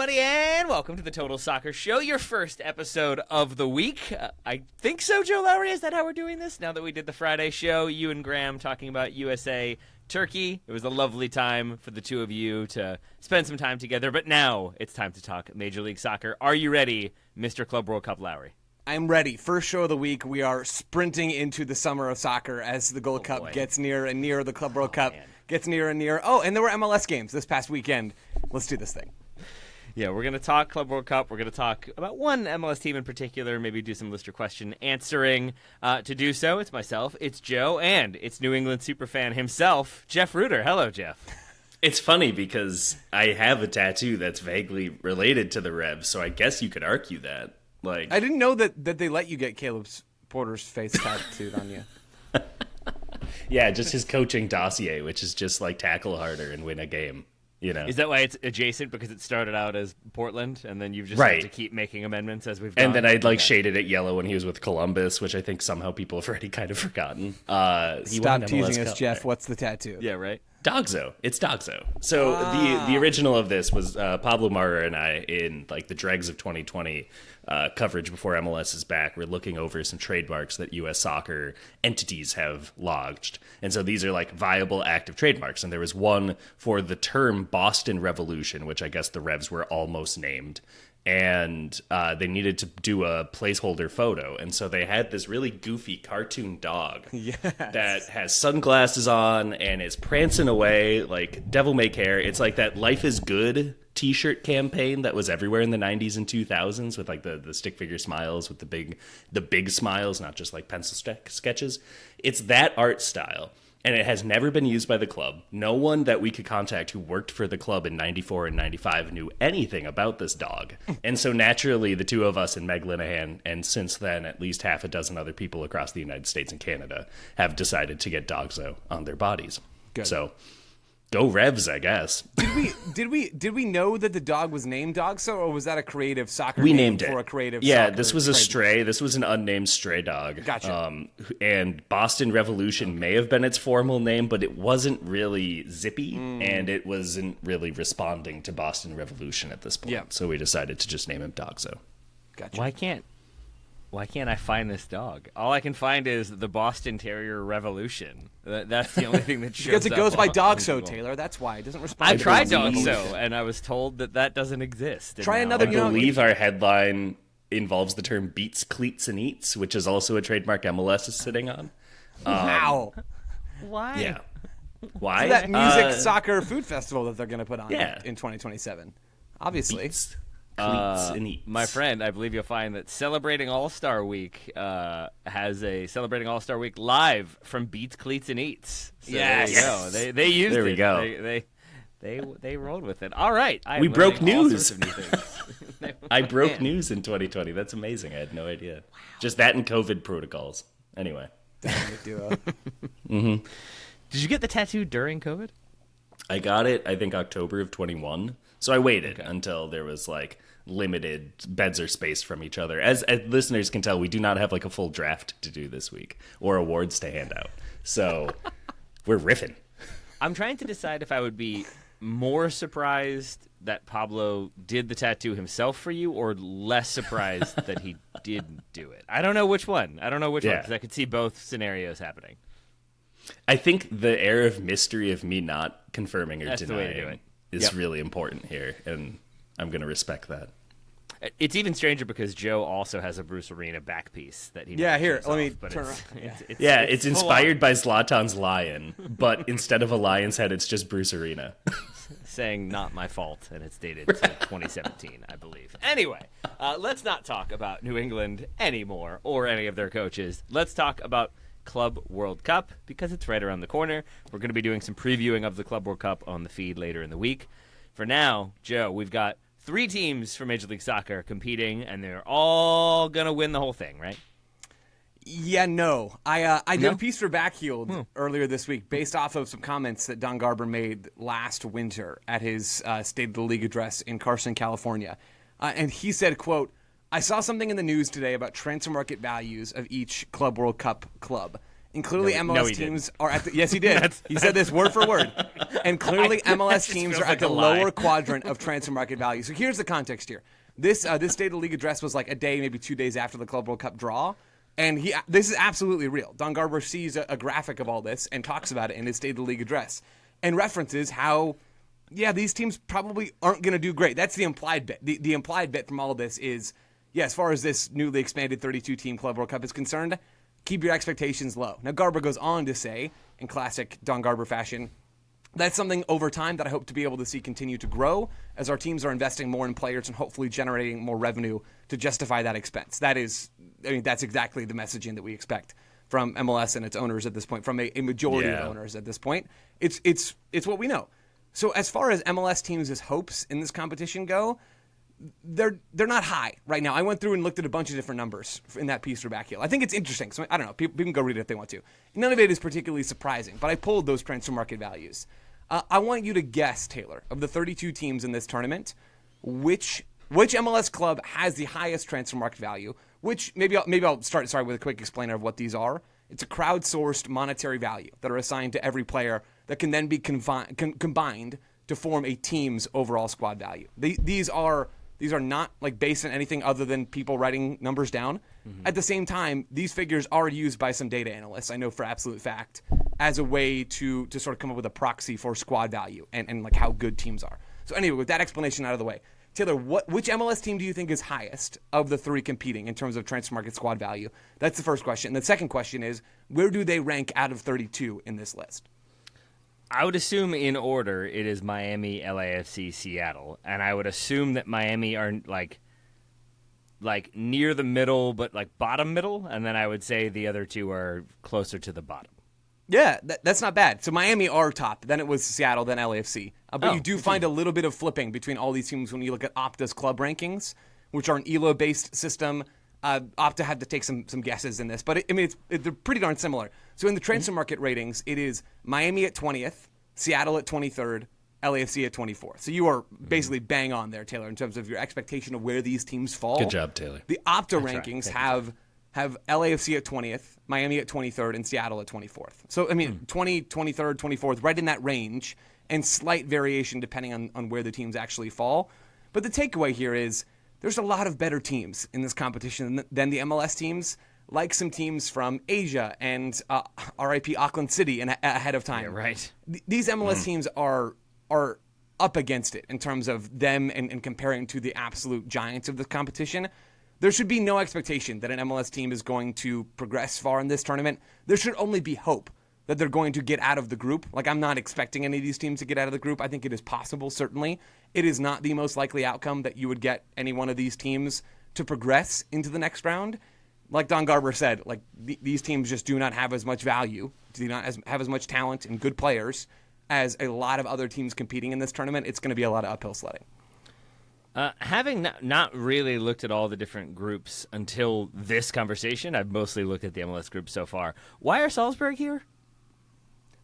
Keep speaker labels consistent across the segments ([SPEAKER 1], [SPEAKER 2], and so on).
[SPEAKER 1] everybody, and welcome to the Total Soccer Show, your first episode of the week. I think so, Joe Lowry. Is that how we're doing this? Now that we did the Friday show, you and Graham talking about USA Turkey. It was a lovely time for the two of you to spend some time together, but now it's time to talk Major League Soccer. Are you ready, Mr. Club World Cup Lowry?
[SPEAKER 2] I'm ready. First show of the week. We are sprinting into the summer of soccer as the Gold Cup gets near and near. The Club World Cup gets near and near. Oh, and there were MLS games this past weekend. Let's do this thing.
[SPEAKER 1] Yeah, we're going to talk Club World Cup. We're going to talk about one MLS team in particular, maybe do some listener question answering. To do so, it's myself, it's Joe, and it's New England superfan himself, Jeff Reuter. Hello, Jeff.
[SPEAKER 3] It's funny because I have a tattoo that's vaguely related to the Revs, so I guess you could argue that. I
[SPEAKER 2] didn't know that they let you get Caleb Porter's face tattooed on you.
[SPEAKER 3] Yeah, just his coaching dossier, which is just tackle harder and win a game. You know.
[SPEAKER 1] Is that why it's adjacent, because it started out as Portland, and then you've just had to keep making amendments as we've gone?
[SPEAKER 3] And then I'd shaded it yellow when he was with Columbus, which I think somehow people have already kind of forgotten.
[SPEAKER 2] Stop teasing us, Jeff. What's the tattoo?
[SPEAKER 1] Yeah, right.
[SPEAKER 3] Dogzo. It's Dogzo. So the original of this was Pablo Mara and I in the dregs of 2020 coverage before MLS is back. We're looking over some trademarks that U.S. soccer entities have lodged. And so these are viable active trademarks. And there was one for the term Boston Revolution, which I guess the Revs were almost named. And they needed to do a placeholder photo. And so they had this really goofy cartoon dog that has sunglasses on and is prancing away like devil may care. It's like that Life is Good t-shirt campaign that was everywhere in the 90s and 2000s with the stick figure smiles with the big smiles, not just pencil sketches. It's that art style. And it has never been used by the club. No one that we could contact who worked for the club in 94 and 95 knew anything about this dog. And so naturally, the two of us and Meg Linehan, and since then, at least half a dozen other people across the United States and Canada, have decided to get Dogzo on their bodies. Good. So go Revs, I guess.
[SPEAKER 2] Did we know that the dog was named Dogzo, or was that a creative soccer
[SPEAKER 3] we
[SPEAKER 2] name
[SPEAKER 3] named
[SPEAKER 2] for
[SPEAKER 3] it.
[SPEAKER 2] a creative
[SPEAKER 3] Yeah,
[SPEAKER 2] soccer
[SPEAKER 3] this was a stray. This was an unnamed stray dog.
[SPEAKER 2] Gotcha.
[SPEAKER 3] And Boston Revolution may have been its formal name, but it wasn't really zippy, and it wasn't really responding to Boston Revolution at this point. Yeah. So we decided to just name him Dogzo.
[SPEAKER 1] Gotcha. Why can't I find this dog? All I can find is the Boston Terrier Revolution. That's the only thing that shows
[SPEAKER 2] because it goes by Dogso,
[SPEAKER 1] Google.
[SPEAKER 2] Taylor. That's why it doesn't respond.
[SPEAKER 1] I tried Dogso, and I was told that doesn't exist.
[SPEAKER 2] Try another.
[SPEAKER 3] I believe our headline involves the term beats, cleats, and eats, which is also a trademark MLS is sitting on.
[SPEAKER 2] Wow.
[SPEAKER 1] Why?
[SPEAKER 3] Yeah. Why?
[SPEAKER 2] For that music soccer food festival that they're going to put on in 2027. Obviously.
[SPEAKER 3] Beats. And eats.
[SPEAKER 1] My friend, I believe you'll find that Celebrating All-Star Week has a Celebrating All-Star Week live from Beats, Cleats, and Eats. So
[SPEAKER 2] yes.
[SPEAKER 1] There you go. They used it.
[SPEAKER 3] There we go.
[SPEAKER 1] They rolled with it. All right.
[SPEAKER 3] We broke news. I broke
[SPEAKER 1] Man.
[SPEAKER 3] news in 2020. That's amazing. I had no idea. Wow. Just that and COVID protocols. Anyway.
[SPEAKER 2] Dynamic duo.
[SPEAKER 1] Mm-hmm. Did you get the tattoo during COVID?
[SPEAKER 3] I got it, I think, October of 21. So I waited until there was limited beds or space from each other. As listeners can tell, we do not have a full draft to do this week or awards to hand out. So we're riffing.
[SPEAKER 1] I'm trying to decide if I would be more surprised that Pablo did the tattoo himself for you, or less surprised that he didn't do it. I don't know which one. Because I could see both scenarios happening.
[SPEAKER 3] I think the air of mystery of me not confirming or
[SPEAKER 1] That's the way to do
[SPEAKER 3] denying
[SPEAKER 1] it.
[SPEAKER 3] is really important here, and I'm going to respect that.
[SPEAKER 1] It's even stranger because Joe also has a Bruce Arena back piece that he
[SPEAKER 2] here, let me
[SPEAKER 1] turn
[SPEAKER 2] around.
[SPEAKER 3] It's inspired by Zlatan's lion, but instead of a lion's head, it's just Bruce Arena.
[SPEAKER 1] Saying not my fault, and it's dated to 2017, I believe. Anyway, let's not talk about New England anymore or any of their coaches. Let's talk about Club World Cup, because it's right around the corner. We're going to be doing some previewing of the Club World Cup on the feed later in the week. For now, Joe, we've got 3 teams from Major League Soccer competing, and they're all going to win the whole thing, right?
[SPEAKER 2] Yeah, no. I did a piece for Backheeled earlier this week based off of some comments that Don Garber made last winter at his State of the League address in Carson, California. And he said, quote, "I saw something in the news today about transfer market values of each Club World Cup club. And clearly MLS
[SPEAKER 1] he
[SPEAKER 2] teams
[SPEAKER 1] didn't.
[SPEAKER 2] are at the – yes, he did. He said this word for word. And clearly MLS teams are at the lower quadrant of transfer market value. So here's the context here. This State of the League address was like a day, maybe 2 days after the Club World Cup draw. And this is absolutely real. Don Garber sees a graphic of all this and talks about it in his State of the League address and references how, these teams probably aren't going to do great. That's the implied bit. The implied bit from all of this is, as far as this newly expanded 32-team Club World Cup is concerned, keep your expectations low. Now, Garber goes on to say, in classic Don Garber fashion, that's something over time that I hope to be able to see continue to grow as our teams are investing more in players and hopefully generating more revenue to justify that expense. That's exactly the messaging that we expect from MLS and its owners at this point, from a majority of owners at this point. It's what we know. So as far as MLS teams' hopes in this competition go, they're not high right now. I went through and looked at a bunch of different numbers in that piece for Backheel. I think it's interesting. So I don't know. People can go read it if they want to. None of it is particularly surprising, but I pulled those transfer market values. I want you to guess, Taylor, of the 32 teams in this tournament, which MLS club has the highest transfer market value. Which maybe I'll start with a quick explainer of what these are. It's a crowdsourced monetary value that are assigned to every player that can then be combined to form a team's overall squad value. These are not like based on anything other than people writing numbers down. Mm-hmm. At the same time, these figures are used by some data analysts, I know for absolute fact, as a way to sort of come up with a proxy for squad value and like how good teams are. So anyway, with that explanation out of the way, Taylor, which MLS team do you think is highest of the three competing in terms of transfer market squad value? That's the first question. And the second question is, where do they rank out of 32 in this list?
[SPEAKER 1] I would assume in order it is Miami, LAFC, Seattle, and I would assume that Miami are like near the middle, but like bottom middle, and then I would say the other two are closer to the bottom.
[SPEAKER 2] Yeah, that's not bad. So Miami are top, then it was Seattle, then LAFC. But you do find a little bit of flipping between all these teams when you look at Opta's club rankings, which are an ELO-based system. Opta had to take some guesses in this, but they're pretty darn similar. So in the transfer market ratings, it is Miami at 20th, Seattle at 23rd, LAFC at 24th. So you are basically bang on there, Taylor, in terms of your expectation of where these teams fall.
[SPEAKER 3] Good job, Taylor.
[SPEAKER 2] The Opta rankings have LAFC at 20th, Miami at 23rd, and Seattle at 24th. So, 20, 23rd, 24th, right in that range, and slight variation depending on where the teams actually fall. But the takeaway here is there's a lot of better teams in this competition than the MLS teams, like some teams from Asia and RIP Auckland City and ahead of time.
[SPEAKER 1] Yeah, right.
[SPEAKER 2] These MLS teams are up against it in terms of them and comparing to the absolute giants of the competition. There should be no expectation that an MLS team is going to progress far in this tournament. There should only be hope that they're going to get out of the group. Like, I'm not expecting any of these teams to get out of the group. I think it is possible, certainly. It is not the most likely outcome that you would get any one of these teams to progress into the next round. Like Don Garber said, like these teams just do not have as much value, do not have as much talent and good players as a lot of other teams competing in this tournament. It's going to be a lot of uphill sledding.
[SPEAKER 1] Having not really looked at all the different groups until this conversation, I've mostly looked at the MLS group so far. Why are Salzburg here?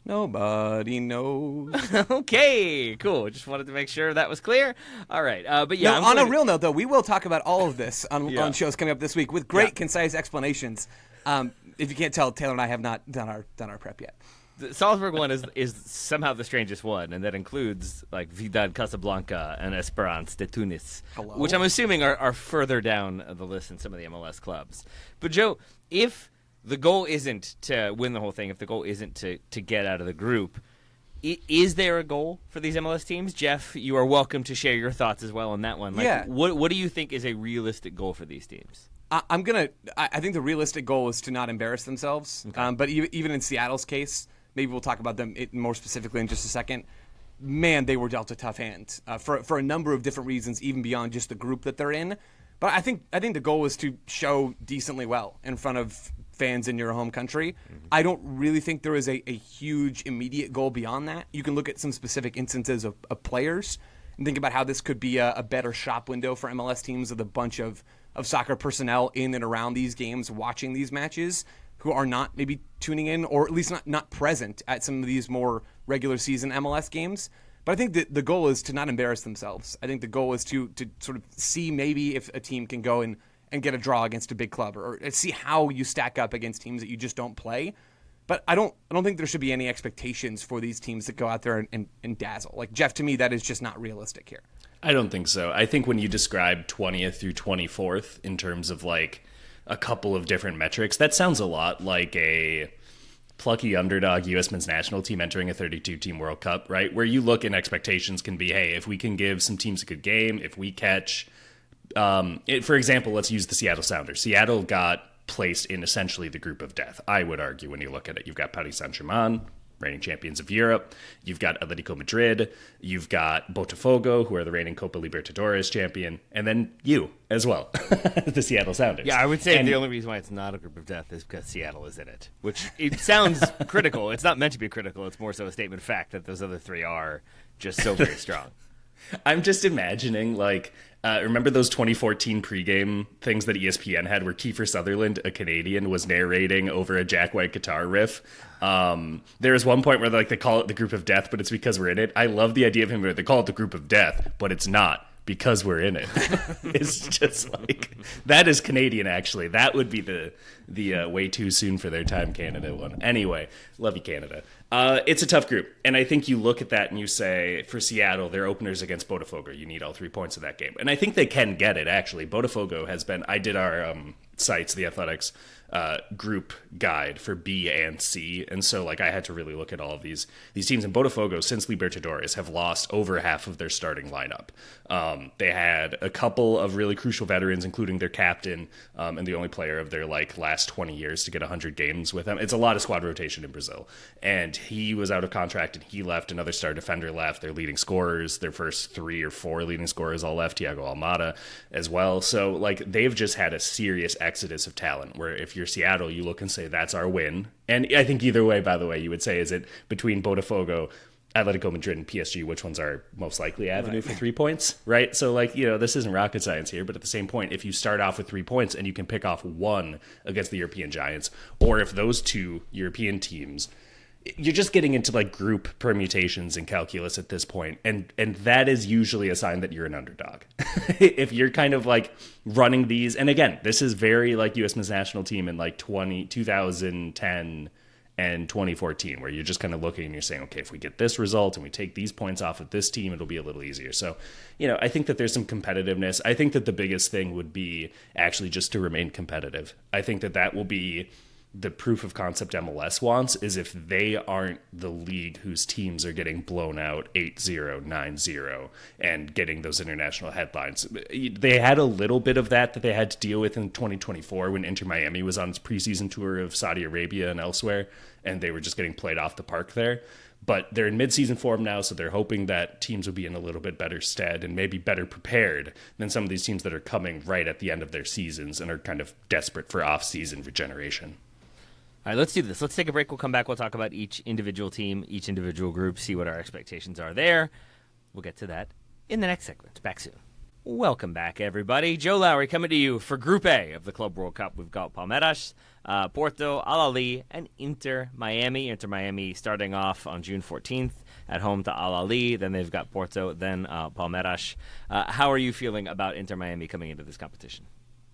[SPEAKER 2] Nobody knows.
[SPEAKER 1] Okay, cool. Just wanted to make sure that was clear. All right. But yeah.
[SPEAKER 2] On a real note, though, we will talk about all of this on shows coming up this week with great, concise explanations. If you can't tell, Taylor and I have not done our prep yet.
[SPEAKER 1] The Salzburg one is somehow the strangest one, and that includes like Wydad Casablanca and Esperance de Tunis, which I'm assuming are further down the list than some of the MLS clubs. But Joe, if the goal isn't to win the whole thing, if the goal isn't to get out of the group, is there a goal for these MLS teams? Jeff, you are welcome to share your thoughts as well on that one. What do you think is a realistic goal for these teams?
[SPEAKER 2] I think the realistic goal is to not embarrass themselves. Okay. But even in Seattle's case, maybe we'll talk about them more specifically in just a second. Man, they were dealt a tough hand for a number of different reasons, even beyond just the group that they're in. But I think the goal is to show decently well in front of fans in your home country. Mm-hmm. I don't really think there is a huge immediate goal beyond that. You can look at some specific instances of players and think about how this could be a better shop window for MLS teams with a bunch of soccer personnel in and around these games, watching these matches, who are not maybe tuning in or at least not present at some of these more regular season MLS games. But I think that the goal is to not embarrass themselves. I think the goal is to sort of see maybe if a team can go and get a draw against a big club or see how you stack up against teams that you just don't play. But I don't think there should be any expectations for these teams to go out there and dazzle. Like, Jeff, to me, that is just not realistic here.
[SPEAKER 3] I don't think so. I think when you describe 20th through 24th in terms of like a couple of different metrics, that sounds a lot like a plucky underdog U.S. men's national team entering a 32-team World Cup, right? Where you look and expectations can be, hey, if we can give some teams a good game, if we catch, for example, let's use the Seattle Sounders. Seattle got placed in essentially the group of death, I would argue, when you look at it. You've got Paris Saint-Germain, reigning champions of Europe. You've got Atletico Madrid. You've got Botafogo, who are the reigning Copa Libertadores champion. And then you as well, the Seattle Sounders.
[SPEAKER 1] Yeah, I would say the only reason why it's not a group of death is because Seattle is in it, which it sounds critical. It's not meant to be critical. It's more so a statement of fact that those other three are just so very strong.
[SPEAKER 3] I'm just imagining, like, remember those 2014 pregame things that ESPN had where Kiefer Sutherland, a Canadian, was narrating over a Jack White guitar riff? There is one point where they call it the group of death, but it's because we're in it. I love the idea of him where they call it the group of death, but it's not because we're in it. It's just like, that is Canadian, actually. That would be the way too soon for their time Canada one. Anyway, love you, Canada. It's a tough group, and I think you look at that and you say, for Seattle, their openers against Botafogo, you need all 3 points of that game. And I think they can get it, actually. Botafogo has been, I did our sites, the Athletics group guide for B and C, and so like I had to really look at all of these teams. And Botafogo, since Libertadores, have lost over half of their starting lineup. They had a couple of really crucial veterans, including their captain and the only player of their like last 20 years to get 100 games with them. It's a lot of squad rotation in Brazil, and he was out of contract and he left. Another star defender left. Their leading scorers, their first 3 or 4 leading scorers all left. Thiago Almada as well. So like they've just had a serious exodus of talent, where if you're Seattle, you look and say, that's our win. And I think either way, by the way, you would say, is it between Botafogo, Atletico Madrid, and PSG, which one's our most likely avenue for 3 points, right? So like, this isn't rocket science here, but at the same point, if you start off with 3 points and you can pick off one against the European giants, or if those 2 European teams, you're just getting into like group permutations and calculus at this point, and that is usually a sign that you're an underdog. If you're kind of like running these, and again, this is very like U.S. men's national team in like 2010 and 2014, where you're just kind of looking and you're saying, okay, if we get this result and we take these points off of this team, it'll be a little easier. So, I think that there's some competitiveness. I think that the biggest thing would be actually just to remain competitive. I think that will be the proof of concept MLS wants, is if they aren't the league whose teams are getting blown out 8-0, 9-0 and getting those international headlines. They had a little bit of that they had to deal with in 2024 when Inter Miami was on its preseason tour of Saudi Arabia and elsewhere, and they were just getting played off the park there. But they're in midseason form now, so they're hoping that teams will be in a little bit better stead and maybe better prepared than some of these teams that are coming right at the end of their seasons and are kind of desperate for off-season regeneration.
[SPEAKER 1] All right, let's do this. Let's take a break. We'll come back. We'll talk about each individual team, each individual group, see what our expectations are there. We'll get to that in the next segment. Back soon. Welcome back, everybody. Joe Lowry coming to you for Group A of the Club World Cup. We've got Palmeiras, Porto, Al Ahly, and Inter Miami. Inter Miami starting off on June 14th at home to Al Ahly. Then they've got Porto, then Palmeiras. How are you feeling about Inter Miami coming into this competition?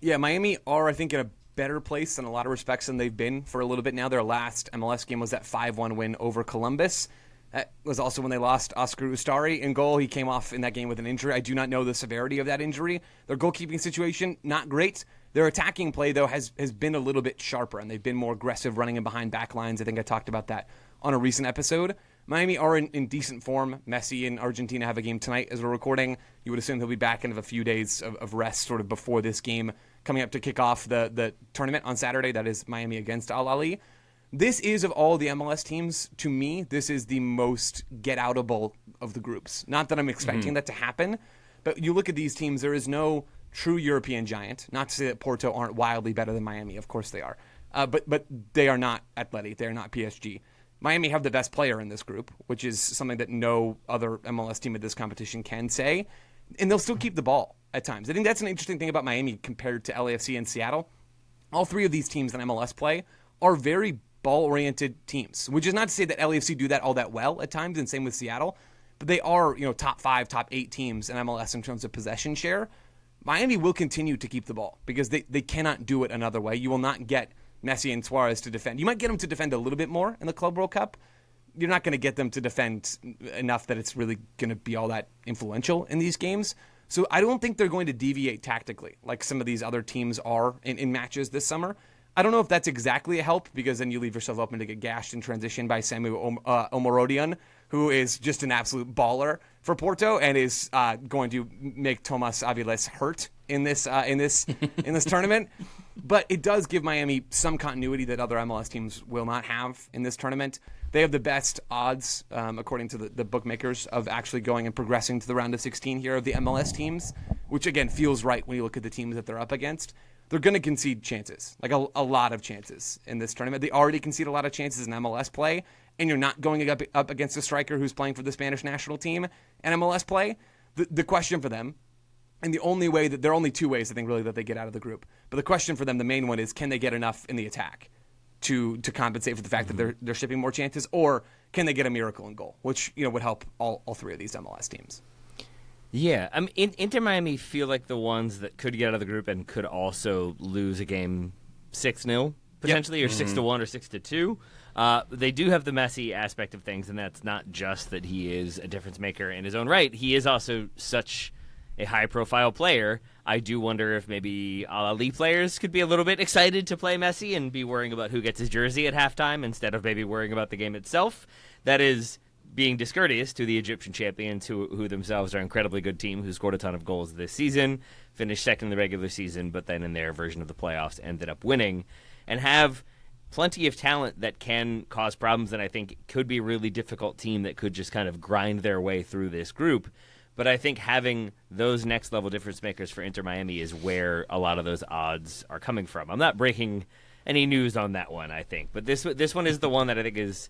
[SPEAKER 2] Yeah, Miami are, I think, in a better place in a lot of respects than they've been for a little bit now. Their last MLS game was that 5-1 win over Columbus. That was also when they lost Oscar Ustari in goal. He came off in that game with an injury. I do not know the severity of that injury. Their goalkeeping situation, not great. Their attacking play, though, has been a little bit sharper, and they've been more aggressive running in behind back lines. I think I talked about that on a recent episode. Miami are in decent form. Messi in Argentina have a game tonight as we're recording. You would assume he'll be back into a few days of rest sort of before this game coming up to kick off the tournament on Saturday. That is Miami against Al Ahly. This is, of all the MLS teams, to me, this is the most get-outable of the groups. Not that I'm expecting that to happen, but you look at these teams, there is no true European giant. Not to say that Porto aren't wildly better than Miami. Of course they are. But they are not Atleti. They are not PSG. Miami have the best player in this group, which is something that no other MLS team at this competition can say. And they'll still keep the ball at times. I think that's an interesting thing about Miami compared to LAFC and Seattle. All 3 of these teams in MLS play are very ball-oriented teams, which is not to say that LAFC do that all that well at times, and same with Seattle, but they are, top 5, top 8 teams in MLS in terms of possession share. Miami will continue to keep the ball because they cannot do it another way. You will not get Messi and Suarez to defend. You might get them to defend a little bit more in the Club World Cup. You're not going to get them to defend enough that it's really going to be all that influential in these games. So I don't think they're going to deviate tactically like some of these other teams are in matches this summer. I don't know if that's exactly a help, because then you leave yourself open to get gashed in transition by Samu Omorodion, who is just an absolute baller for Porto and is going to make Tomas Aviles hurt in this tournament. But it does give Miami some continuity that other MLS teams will not have in this tournament. They have the best odds, according to the bookmakers, of actually going and progressing to the round of 16 here of the MLS teams, which again feels right when you look at the teams that they're up against. They're going to concede chances, like a lot of chances in this tournament. They already concede a lot of chances in MLS play, and you're not going up against a striker who's playing for the Spanish national team in MLS play. The question for them, and the only way that there are only two ways I think really that they get out of the group, but the question for them, the main one, is can they get enough in the attack to compensate for the fact that they're shipping more chances, or can they get a miracle in goal, which would help all three of these MLS teams.
[SPEAKER 1] Yeah, I mean, Inter Miami feel like the ones that could get out of the group and could also lose a game 6-0 potentially, or 6-1 or 6-2. They do have the Messi aspect of things, and that's not just that he is a difference maker in his own right. He is also such a high-profile player. I do wonder if maybe Ali players could be a little bit excited to play Messi and be worrying about who gets his jersey at halftime instead of maybe worrying about the game itself. That is being discourteous to the Egyptian champions, who themselves are an incredibly good team, who scored a ton of goals this season, finished second in the regular season, but then in their version of the playoffs ended up winning, and have plenty of talent that can cause problems, and I think could be a really difficult team that could just kind of grind their way through this group. But I think having those next-level difference makers for Inter Miami is where a lot of those odds are coming from. I'm not breaking any news on that one, I think, but this one is the one that I think is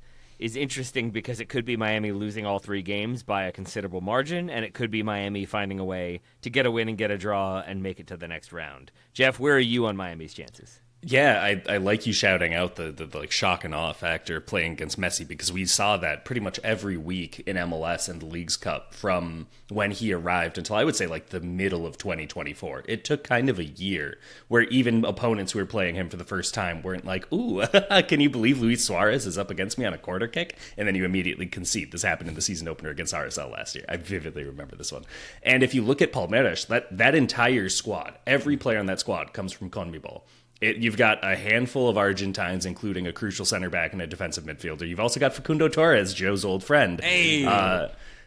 [SPEAKER 1] interesting, because it could be Miami losing all three games by a considerable margin, and it could be Miami finding a way to get a win and get a draw and make it to the next round. Jeff, where are you on Miami's chances?
[SPEAKER 3] Yeah, I like you shouting out the like shock and awe factor playing against Messi, because we saw that pretty much every week in MLS and the Leagues Cup from when he arrived until I would say like the middle of 2024. It took kind of a year where even opponents who were playing him for the first time weren't like, ooh, can you believe Luis Suarez is up against me on a corner kick? And then you immediately concede. This happened in the season opener against RSL last year. I vividly remember this one. And if you look at Palmeiras, that entire squad, every player on that squad comes from CONMEBOL. You've got a handful of Argentines, including a crucial center back and a defensive midfielder. You've also got Facundo Torres, Joe's old friend,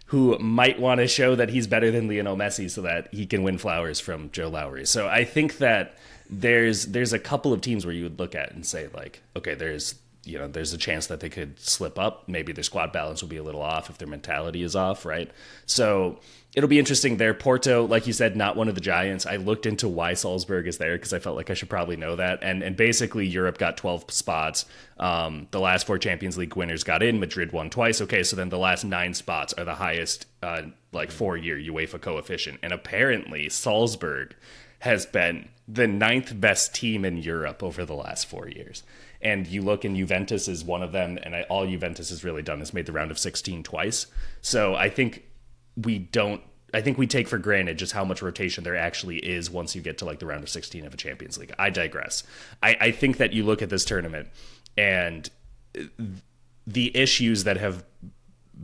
[SPEAKER 3] who might want to show that he's better than Lionel Messi so that he can win flowers from Joe Lowry. So I think that there's a couple of teams where you would look at and say, like, okay, there's a chance that they could slip up. Maybe their squad balance will be a little off if their mentality is off, right? So it'll be interesting there. Porto, like you said, not one of the giants. I looked into why Salzburg is there because I felt like I should probably know that. And basically Europe got 12 spots. The last 4 Champions League winners got in. Madrid won twice. Okay, so then the last 9 spots are the highest 4-year UEFA coefficient. And apparently Salzburg has been the 9th best team in Europe over the last 4 years. And you look, and Juventus is one of them, and all Juventus has really done is made the round of 16 twice. So I think we take for granted just how much rotation there actually is once you get to like the round of 16 of a Champions League. I digress. I think that you look at this tournament, and the issues that have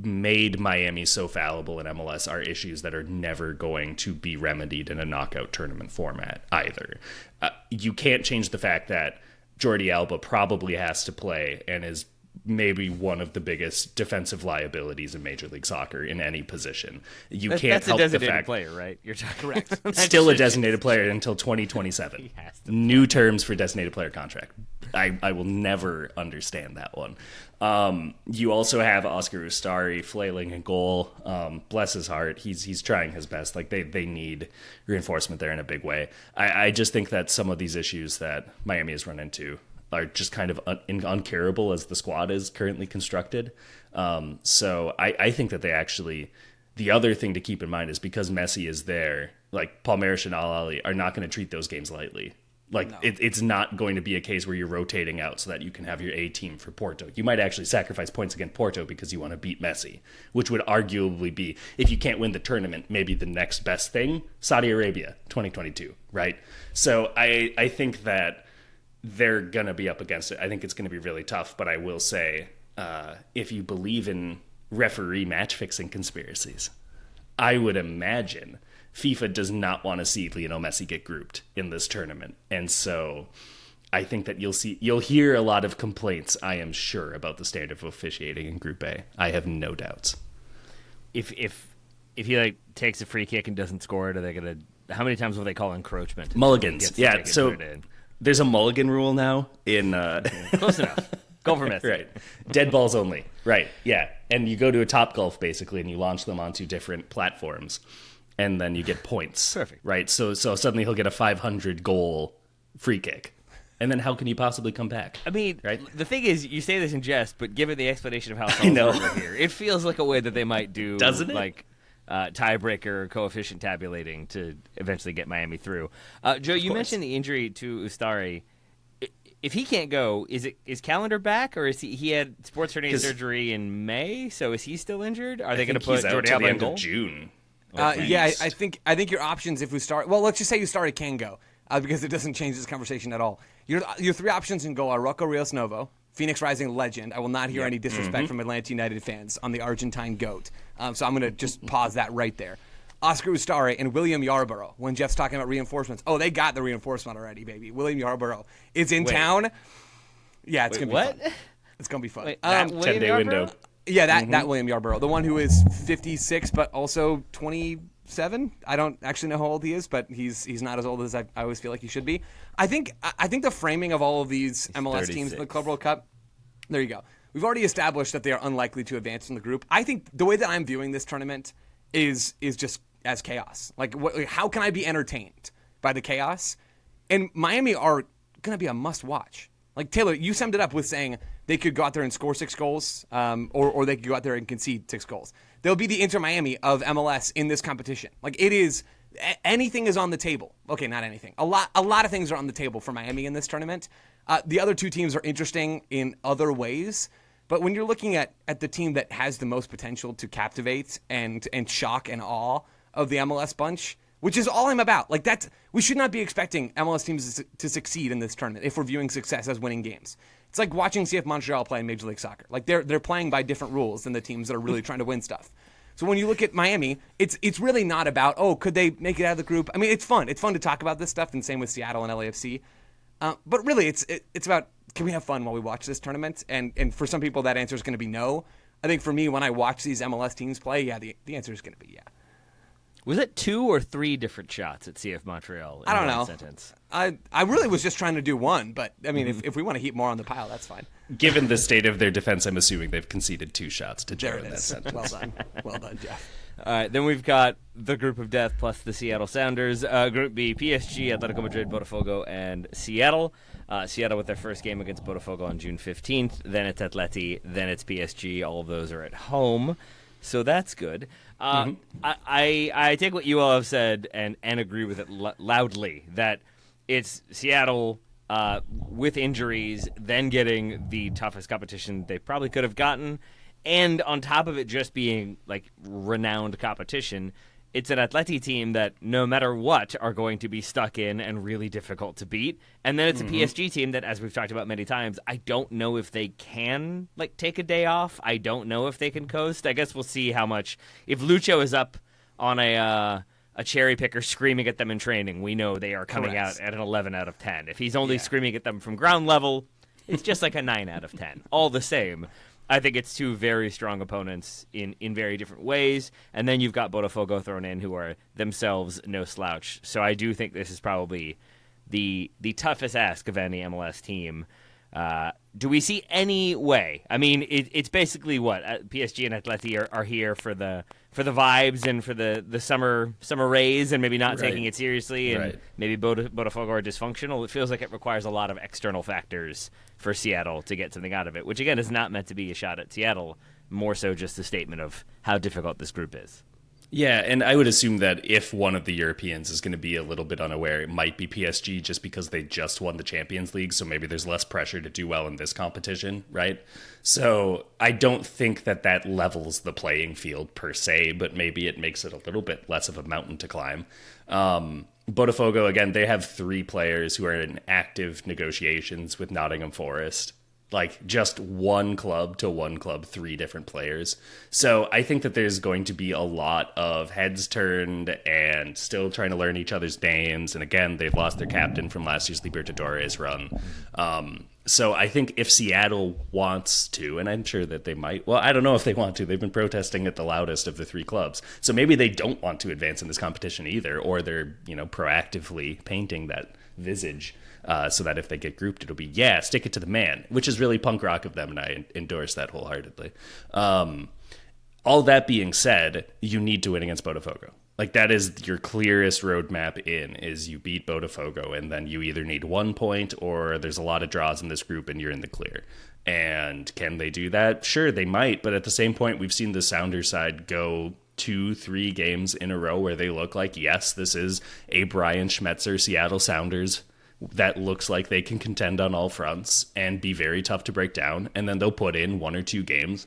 [SPEAKER 3] made Miami so fallible in MLS are issues that are never going to be remedied in a knockout tournament format either. You can't change the fact that Jordi Alba probably has to play and is maybe one of the biggest defensive liabilities in Major League Soccer in any position. That's help
[SPEAKER 1] a designated
[SPEAKER 3] the fact
[SPEAKER 1] player, right? You're
[SPEAKER 2] correct.
[SPEAKER 3] Still a designated player until 2027. New terms for designated player contract. I will never understand that one. You also have Oscar Ustari flailing in goal. Bless his heart. He's trying his best. Like they need reinforcement there in a big way. I just think that some of these issues that Miami has run into are just kind of uncurable as the squad is currently constructed. So I think that they actually, the other thing to keep in mind is because Messi is there, like Palmeiras and Al Ahly are not going to treat those games lightly. Like, no. It's not going to be a case where you're rotating out so that you can have your A team for Porto. You might actually sacrifice points against Porto because you want to beat Messi, which would arguably be, if you can't win the tournament, maybe the next best thing, Saudi Arabia, 2022, right? So I think that they're going to be up against it. I think it's going to be really tough, but I will say, if you believe in referee match-fixing conspiracies, I would imagine FIFA does not want to see Lionel Messi get grouped in this tournament. And so I think that you'll hear a lot of complaints, I am sure, about the standard of officiating in Group A. I have no doubts.
[SPEAKER 1] If he takes a free kick and doesn't score it, are they going to? How many times will they call encroachment?
[SPEAKER 3] Mulligans. Yeah. So there's a mulligan rule now in.
[SPEAKER 1] Close enough. Goal for Messi.
[SPEAKER 3] Right. Dead balls only. Right. Yeah. And you go to a Top Golf basically, and you launch them onto different platforms, and then you get points.
[SPEAKER 1] Perfect.
[SPEAKER 3] Right. So suddenly he'll get a 500 goal free kick. And then how can he possibly come back?
[SPEAKER 1] I mean,
[SPEAKER 3] right?
[SPEAKER 1] The thing is, you say this in jest, but given the explanation of how it's over here, it feels like a way that they might do,
[SPEAKER 3] doesn't it?
[SPEAKER 1] Like tiebreaker coefficient tabulating to eventually get Miami through. Joe, you mentioned the injury to Ustari. If he can't go, is Calendar back, or is he had sports hernia surgery in May? So is he still injured? Are they going to put Jordi Alba in goal?
[SPEAKER 3] June?
[SPEAKER 2] Yeah, I think your options if Ustari. Well, let's just say Ustari can go. Because it doesn't change this conversation at all. Your three options in goal are Rocco Rios Novo, Phoenix Rising legend. I will not hear any disrespect from Atlanta United fans on the Argentine GOAT. So I'm going to just pause that right there. Oscar Ustari and William Yarborough. When Jeff's talking about reinforcements, they got the reinforcement already, baby. William Yarborough is in town. Yeah, it's going to be fun. It's going to be fun.
[SPEAKER 1] Wait, that
[SPEAKER 3] 10-day window.
[SPEAKER 2] Yeah, that William Yarborough, the one who is 56 but also 27. I don't actually know how old he is, but he's not as old as I always feel like he should be. I think the framing of all of these MLS teams in the Club World Cup. There you go. We've already established that they are unlikely to advance in the group. I think the way that I'm viewing this tournament is just as chaos. Like, how can I be entertained by the chaos? And Miami are going to be a must-watch. Like, Taylor, you summed it up with saying they could go out there and score 6 goals, or they could go out there and concede 6 goals. They'll be the Inter Miami of MLS in this competition. Like, it is, anything is on the table. Okay, not anything. A lot of things are on the table for Miami in this tournament. The other two teams are interesting in other ways, but when you're looking at the team that has the most potential to captivate and shock and awe of the MLS bunch, which is all I'm about. Like, we should not be expecting MLS teams to succeed in this tournament if we're viewing success as winning games. It's like watching CF Montreal play in Major League Soccer. Like, they're playing by different rules than the teams that are really trying to win stuff. So when you look at Miami, it's really not about, could they make it out of the group? I mean, it's fun. It's fun to talk about this stuff, and same with Seattle and LAFC. But really, it's about, can we have fun while we watch this tournament? And for some people, that answer is going to be no. I think for me, when I watch these MLS teams play, the answer is going to be yeah.
[SPEAKER 1] Was it 2 or 3 different shots at CF Montreal?
[SPEAKER 2] I don't know.
[SPEAKER 1] Sentence?
[SPEAKER 2] I really was just trying to do one, but I mean, if we want to heap more on the pile, that's fine.
[SPEAKER 3] Given the state of their defense, I'm assuming they've conceded 2 shots to Joe in that sentence.
[SPEAKER 2] Well done, Jeff.
[SPEAKER 1] All right, then we've got the group of death plus the Seattle Sounders. Group B, PSG, Atletico Madrid, Botafogo, and Seattle. Seattle with their first game against Botafogo on June 15th. Then it's Atleti. Then it's PSG. All of those are at home. So that's good. I take what you all have said and agree with it loudly, that it's Seattle with injuries, then getting the toughest competition they probably could have gotten. And on top of it just being like renowned competition, it's an Atleti team that no matter what are going to be stuck in and really difficult to beat. And then it's a PSG team that, as we've talked about many times, I don't know if they can take a day off. I don't know if they can coast. I guess we'll see how much. If Lucho is up on a cherry picker screaming at them in training, we know they are coming out at an 11 out of 10. If he's only screaming at them from ground level, it's just like a 9 out of 10. All the same. I think it's 2 very strong opponents in very different ways. And then you've got Botafogo thrown in, who are themselves no slouch. So I do think this is probably the toughest ask of any MLS team. Do we see any way? I mean, it's basically what PSG and Atleti are here for the vibes and for the summer rays and maybe not taking it seriously, and maybe Botafogo are dysfunctional. It feels like it requires a lot of external factors for Seattle to get something out of it, which again is not meant to be a shot at Seattle, more so just a statement of how difficult this group is.
[SPEAKER 3] Yeah, and I would assume that if one of the Europeans is going to be a little bit unaware, it might be PSG just because they just won the Champions League, so maybe there's less pressure to do well in this competition, right? So I don't think that levels the playing field per se, but maybe it makes it a little bit less of a mountain to climb. Botafogo, again, they have 3 players who are in active negotiations with Nottingham Forest. Like, just one club to one club, 3 different players. So I think that there's going to be a lot of heads turned and still trying to learn each other's names. And again, they've lost their captain from last year's Libertadores run. So I think if Seattle wants to, and I'm sure that they might, well, I don't know if they want to. They've been protesting it the loudest of the 3 clubs. So maybe they don't want to advance in this competition either, or they're, proactively painting that visage. So that if they get grouped, it'll be, stick it to the man, which is really punk rock of them, and I endorse that wholeheartedly. All that being said, you need to win against Botafogo. Like, that is your clearest roadmap is you beat Botafogo, and then you either need 1 point or there's a lot of draws in this group and you're in the clear. And can they do that? Sure, they might, but at the same point, we've seen the Sounders side go 2-3 games in a row where they look like, yes, this is a Brian Schmetzer Seattle Sounders that looks like they can contend on all fronts and be very tough to break down. And then they'll put in 1 or 2 games,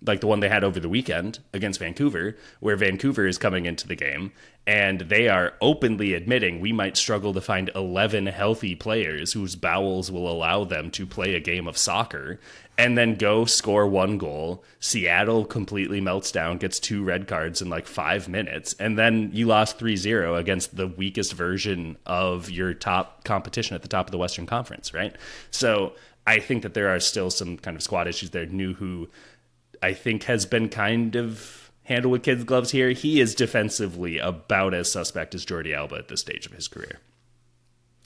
[SPEAKER 3] like the one they had over the weekend against Vancouver, where Vancouver is coming into the game and they are openly admitting we might struggle to find 11 healthy players whose bowels will allow them to play a game of soccer, and then go score 1 goal. Seattle completely melts down, gets 2 red cards in like 5 minutes, and then you lost 3-0 against the weakest version of your top competition at the top of the Western Conference, right? So I think that there are still some kind of squad issues there. Nuhu, I think, has been kind of handled with kids' gloves here. He is defensively about as suspect as Jordi Alba at this stage of his career.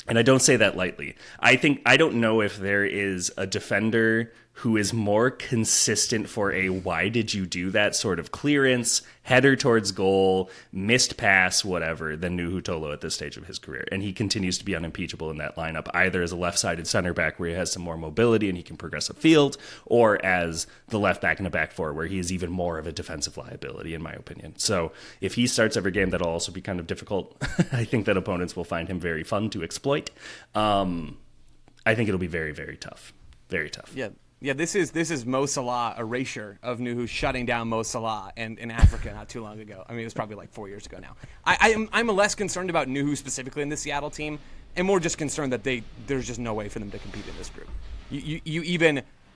[SPEAKER 3] And I don't say that lightly. I don't know if there is a defender who is more consistent for a why did you do that sort of clearance, header towards goal, missed pass, whatever, than Nuhu Tolo at this stage of his career. And he continues to be unimpeachable in that lineup, either as a left-sided center back where he has some more mobility and he can progress upfield, or as the left back in a back four where he is even more of a defensive liability, in my opinion. So if he starts every game, that'll also be kind of difficult. I think that opponents will find him very fun to exploit. I think it'll be very, very tough. Very tough.
[SPEAKER 2] Yeah, this is Mo Salah erasure of Nuhu shutting down Mo Salah in Africa not too long ago. I mean, it was probably like 4 years ago now. I'm less concerned about Nuhu specifically in the Seattle team, and more just concerned that there's just no way for them to compete in this group.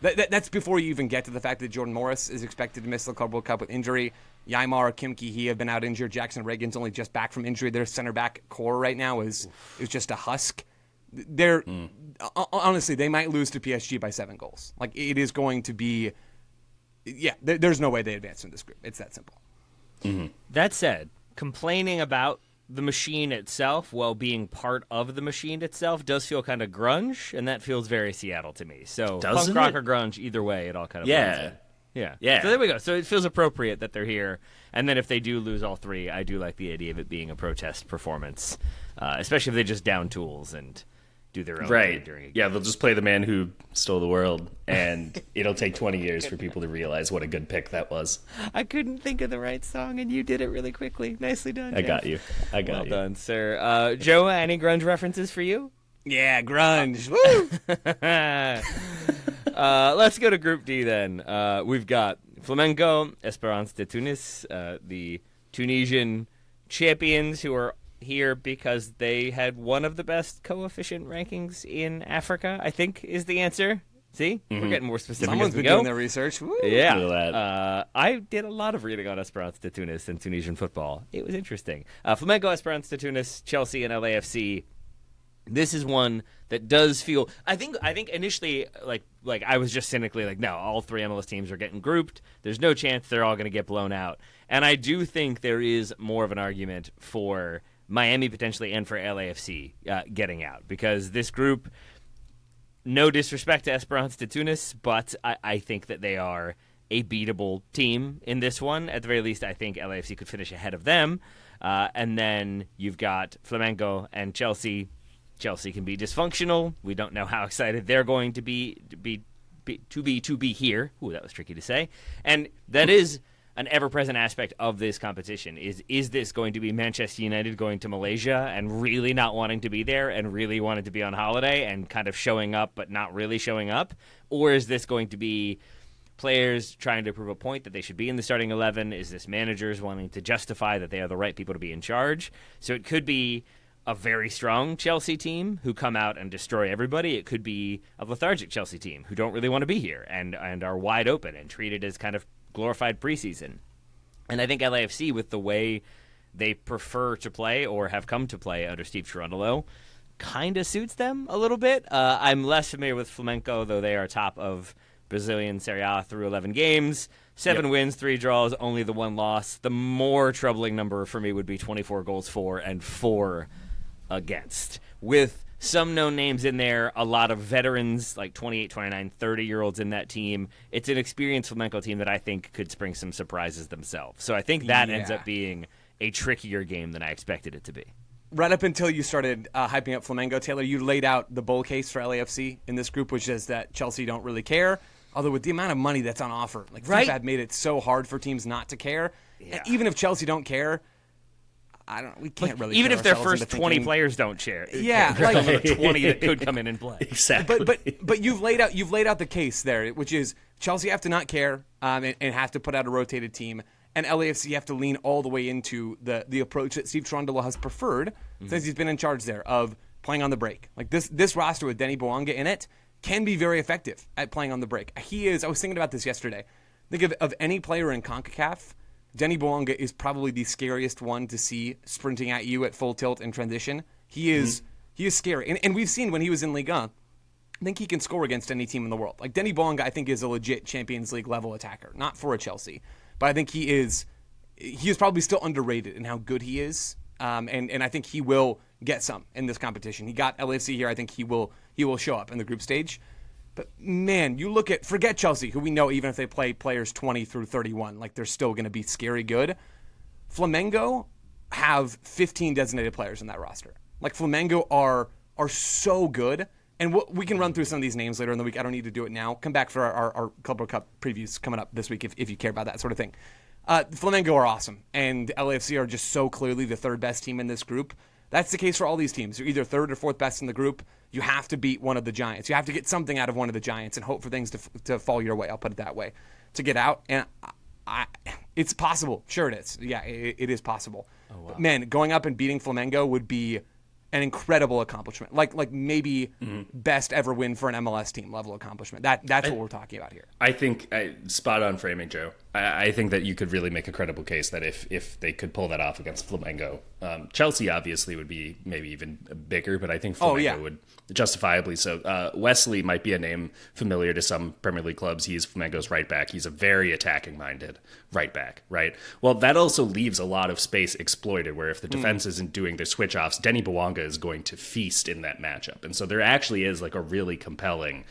[SPEAKER 2] That's before you even get to the fact that Jordan Morris is expected to miss the Club World Cup with injury. Ymar, Kim Ki-hee have been out injured. Jackson Reagan's only just back from injury. Their center back core right now is just a husk. Honestly, they might lose to PSG by 7 goals. Like, it is going to be, there's no way they advance in this group. It's that simple.
[SPEAKER 1] Mm-hmm. That said, complaining about the machine itself while being part of the machine itself does feel kind of grunge, and that feels very Seattle to me. So
[SPEAKER 3] Doesn't
[SPEAKER 1] punk rock or grunge, either way, it all kind of blends in. Yeah. So there we go. So it feels appropriate that they're here. And then if they do lose all 3, I do like the idea of it being a protest performance, especially if they just down tools and do their own thing during a game.
[SPEAKER 3] Yeah, they'll just play the man who stole the world, and it'll take 20 years for people to realize what a good pick that was.
[SPEAKER 1] I couldn't think of the right song, and you did it really quickly. Nicely done,
[SPEAKER 3] I got you.
[SPEAKER 1] Well done, sir. Joe, any grunge references for you?
[SPEAKER 2] Yeah, grunge. Woo!
[SPEAKER 1] Let's go to Group D then. We've got Flamengo, Esperance de Tunis, the Tunisian champions who are here because they had one of the best coefficient rankings in Africa, I think is the answer. See? Mm-hmm. We're getting more specific.
[SPEAKER 2] Someone's
[SPEAKER 1] as we
[SPEAKER 2] been
[SPEAKER 1] go.
[SPEAKER 2] doing their research. Woo.
[SPEAKER 1] Yeah. I did a lot of reading on Esperance de Tunis and Tunisian football. It was interesting. Flamengo, Esperance de Tunis, Chelsea, and LAFC. This is one that does feel. I think initially, like I was just cynically like, no, all 3 MLS teams are getting grouped. There's no chance they're all going to get blown out. And I do think there is more of an argument for Miami potentially and for LAFC getting out, because this group, no disrespect to Esperance de Tunis, but I think that they are a beatable team in this one. At the very least, I think LAFC could finish ahead of them. And then you've got Flamengo and Chelsea. Chelsea can be dysfunctional. We don't know how excited they're going to be here. Ooh, that was tricky to say. And that is an ever-present aspect of this competition. Is this going to be Manchester United going to Malaysia and really not wanting to be there and really wanting to be on holiday and kind of showing up but not really showing up? Or is this going to be players trying to prove a point that they should be in the starting 11? Is this managers wanting to justify that they are the right people to be in charge? So it could be a very strong Chelsea team who come out and destroy everybody. It could be a lethargic Chelsea team who don't really want to be here and are wide open and treated as kind of glorified preseason. And I think LAFC, with the way they prefer to play or have come to play under Steve Cherundolo, kind of suits them a little bit. I'm less familiar with Flamengo, though they are top of Brazilian Serie A through 11 games. 7 wins, 3 draws, only the 1 loss. The more troubling number for me would be 24 goals for and 4 against. With some known names in there, a lot of veterans, like 28, 29, 30-year-olds in that team. It's an experienced Flamengo team that I think could spring some surprises themselves. So I think that ends up being a trickier game than I expected it to be.
[SPEAKER 2] Right up until you started hyping up Flamengo, Taylor, you laid out the bull case for LAFC in this group, which is that Chelsea don't really care. Although with the amount of money that's on offer, like FIFA had made it so hard for teams not to care. Yeah. And even if Chelsea don't care, we can't really.
[SPEAKER 1] Even if their first 20 players don't share,
[SPEAKER 2] like
[SPEAKER 1] 20 that could come in and play.
[SPEAKER 3] Exactly.
[SPEAKER 2] But you've laid out the case there, which is Chelsea have to not care and have to put out a rotated team, and LAFC have to lean all the way into the approach that Steve Cherundolo has preferred since he's been in charge there of playing on the break. Like this roster with Denny Bouanga in it can be very effective at playing on the break. He is. I was thinking about this yesterday. Think of any player in CONCACAF. Denny Bouanga is probably the scariest one to see sprinting at you at full tilt and transition. He is scary. And we've seen when he was in Ligue 1, I think he can score against any team in the world. Like Denny Bouanga, I think, is a legit Champions League level attacker. Not for a Chelsea, but I think he is probably still underrated in how good he is. And I think he will get some in this competition. He got LAFC here. I think he will show up in the group stage. But, man, you forget Chelsea, who we know even if they play players 20 through 31, like they're still going to be scary good. Flamengo have 15 designated players in that roster. Like Flamengo are so good. And we can run through some of these names later in the week. I don't need to do it now. Come back for our Club World Cup previews coming up this week if you care about that sort of thing. Flamengo are awesome. And LAFC are just so clearly the third best team in this group. That's the case for all these teams. You're either third or fourth best in the group. You have to beat one of the giants. You have to get something out of one of the giants and hope for things to fall your way. I'll put it that way. To get out. And it's possible. Sure it is. Yeah, it is possible. Oh, wow. But man, going up and beating Flamengo would be an incredible accomplishment. Like maybe best ever win for an MLS team level accomplishment. That's what we're talking about here.
[SPEAKER 3] I think spot on framing, Joe. I think that you could really make a credible case that if they could pull that off against Flamengo, Chelsea obviously would be maybe even bigger, but I think Flamengo would justifiably so. Wesley might be a name familiar to some Premier League clubs. He is Flamengo's right back. He's a very attacking-minded right back, right? Well, that also leaves a lot of space exploited, where if the defense isn't doing their switch-offs, Denny Bouanga is going to feast in that matchup. And so there actually is like a really compelling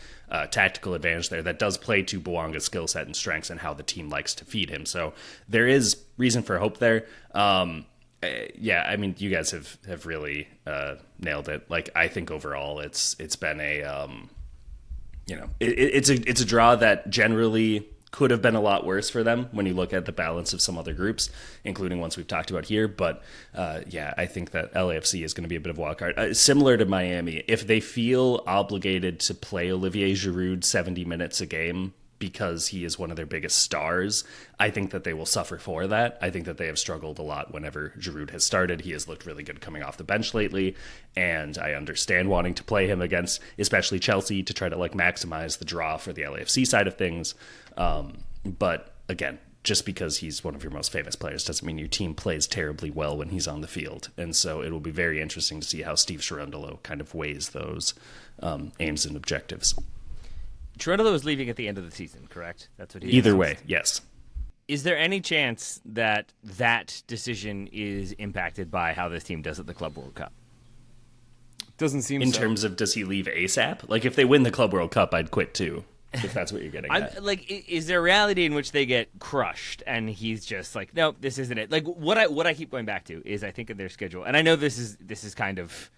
[SPEAKER 3] tactical advantage there that does play to Bouanga's skill set and strengths and how the team likes to feed him. So there is reason for hope there. Yeah, I mean, you guys have really nailed it. Like, I think overall it's been a it's a draw that generally could have been a lot worse for them when you look at the balance of some other groups, including ones we've talked about here. But I think that LAFC is going to be a bit of a wild card. Similar to Miami, if they feel obligated to play Olivier Giroud 70 minutes a game because he is one of their biggest stars, I think that they will suffer for that. I think that they have struggled a lot whenever Giroud has started. He has looked really good coming off the bench lately, and I understand wanting to play him against especially Chelsea to try to like maximize the draw for the LAFC side of things. But again, just because he's one of your most famous players doesn't mean your team plays terribly well when he's on the field. And so it will be very interesting to see how Steve Cherundolo kind of weighs those aims and objectives.
[SPEAKER 1] Cherundolo is leaving at the end of the season, correct? That's what he
[SPEAKER 3] Either way, yes.
[SPEAKER 1] Is there any chance that decision is impacted by how this team does at the Club World Cup?
[SPEAKER 2] Doesn't seem
[SPEAKER 3] in terms of does he leave ASAP? Like if they win the Club World Cup, I'd quit too. If that's what you're getting at.
[SPEAKER 1] Like, is there a reality in which they get crushed and he's just like, no, this isn't it? Like what I keep going back to is I think of their schedule, and I know this is kind of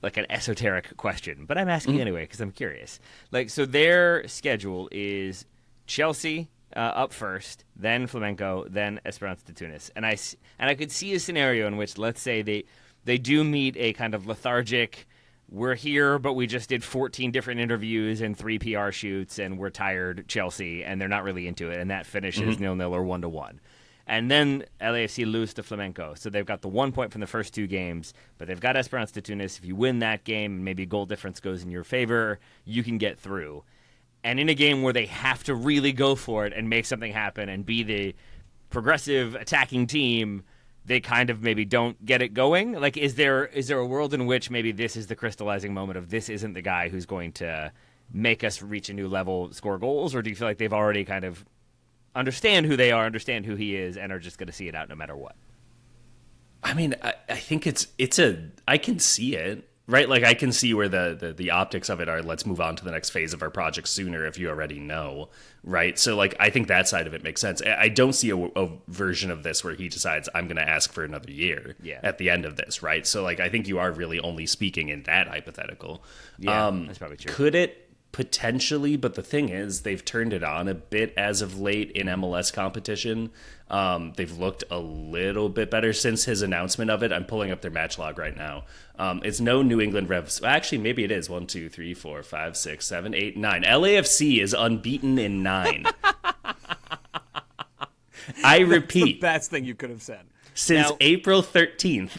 [SPEAKER 1] like an esoteric question, but I'm asking anyway because I'm curious. Like, so their schedule is Chelsea up first, then Flamengo, then Esperance de Tunis, and I could see a scenario in which, let's say they do meet a kind of lethargic, we're here, but we just did 14 different interviews and 3 PR shoots, and we're tired Chelsea, and they're not really into it, and that finishes 0-0 or 1-1. And then LAFC lose to Flamenco. So they've got the 1 point from the first 2 games, but they've got Esperance de Tunis. If you win that game, maybe goal difference goes in your favor, you can get through. And in a game where they have to really go for it and make something happen and be the progressive attacking team, they kind of maybe don't get it going. Like, is there a world in which maybe this is the crystallizing moment of this isn't the guy who's going to make us reach a new level, score goals, or do you feel like they've already kind of understand who they are, understand who he is, and are just going to see it out no matter what?
[SPEAKER 3] I mean, I think I can see it, right? Like, I can see where the optics of it are, let's move on to the next phase of our project sooner if you already know, right? So, like, I think that side of it makes sense. I don't see a version of this where he decides, I'm going to ask for another year at the end of this, right? So, like, I think you are really only speaking in that hypothetical.
[SPEAKER 1] Yeah, that's probably true.
[SPEAKER 3] Could it? Potentially, but the thing is, they've turned it on a bit as of late in MLS competition. They've looked a little bit better since his announcement of it. I'm pulling up their match log right now. It's no New England Revs. Actually, maybe it is. 1, 2, 3, 4, 5, 6, 7, 8, 9. LAFC is unbeaten in 9. I repeat.
[SPEAKER 2] That's the best thing you could have said.
[SPEAKER 3] Since April 13th.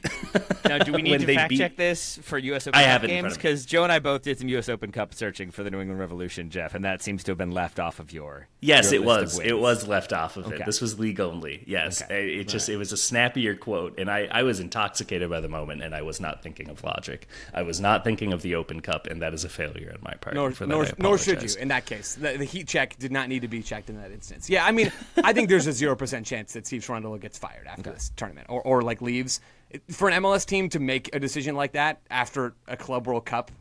[SPEAKER 1] Now, do we need to fact check this for U.S. Open Cup games? Because Joe and I both did some U.S. Open Cup searching for the New England Revolution, Jeff, and that seems to have been left off of your
[SPEAKER 3] Yes,
[SPEAKER 1] your
[SPEAKER 3] it
[SPEAKER 1] list
[SPEAKER 3] was.
[SPEAKER 1] of wins.
[SPEAKER 3] It was left off of it. This was league only. Yes.
[SPEAKER 1] Okay.
[SPEAKER 3] It was a snappier quote, and I was intoxicated by the moment, and I was not thinking of logic. I was not thinking of the Open Cup, and that is a failure on my part.
[SPEAKER 2] Nor should you, in that case. The heat check did not need to be checked in that instance. Yeah, I mean, I think there's a 0% chance that Steve Cherundolo gets fired after this tournament, or like leaves. For an MLS team to make a decision like that after a Club World Cup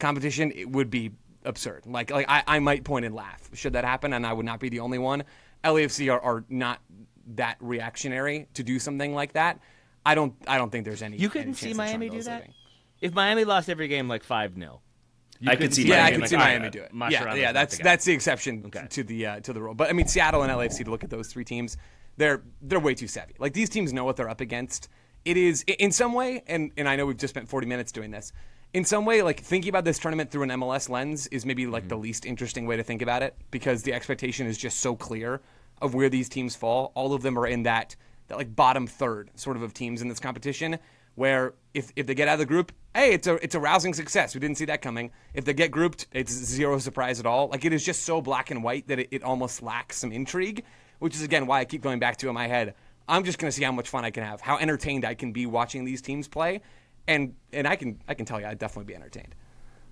[SPEAKER 2] competition, it would be absurd. Like I might point and laugh should that happen, and I would not be the only one. LAFC are not that reactionary to do something like that. I don't think there's any.
[SPEAKER 1] You couldn't see Miami do that? If Miami lost every game like 5-0.
[SPEAKER 3] I could see
[SPEAKER 2] Miami do it. Yeah, that's the exception
[SPEAKER 1] Okay.
[SPEAKER 2] to the rule. But I mean, Seattle and LAFC, to look at those 3 teams, they're way too savvy. Like, these teams know what they're up against. It is, in some way, and I know we've just spent 40 minutes doing this, in some way, like, thinking about this tournament through an MLS lens is maybe like the least interesting way to think about it, because the expectation is just so clear of where these teams fall. All of them are in that like bottom third sort of teams in this competition, where if they get out of the group, hey, it's a rousing success. We didn't see that coming. If they get grouped, it's zero surprise at all. Like, it is just so black and white that it almost lacks some intrigue, which is, again, why I keep going back to in my head, I'm just going to see how much fun I can have, how entertained I can be watching these teams play, and I can tell you I'd definitely be entertained.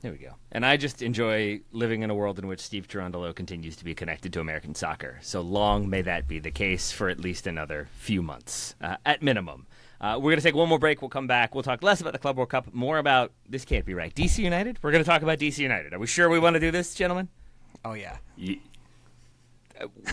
[SPEAKER 1] There we go. And I just enjoy living in a world in which Steve Cherundolo continues to be connected to American soccer. So long may that be the case for at least another few months, at minimum. We're going to take one more break. We'll come back. We'll talk less about the Club World Cup, more about, this can't be right, DC United? We're going to talk about DC United. Are we sure we want to do this, gentlemen?
[SPEAKER 2] Oh, yeah.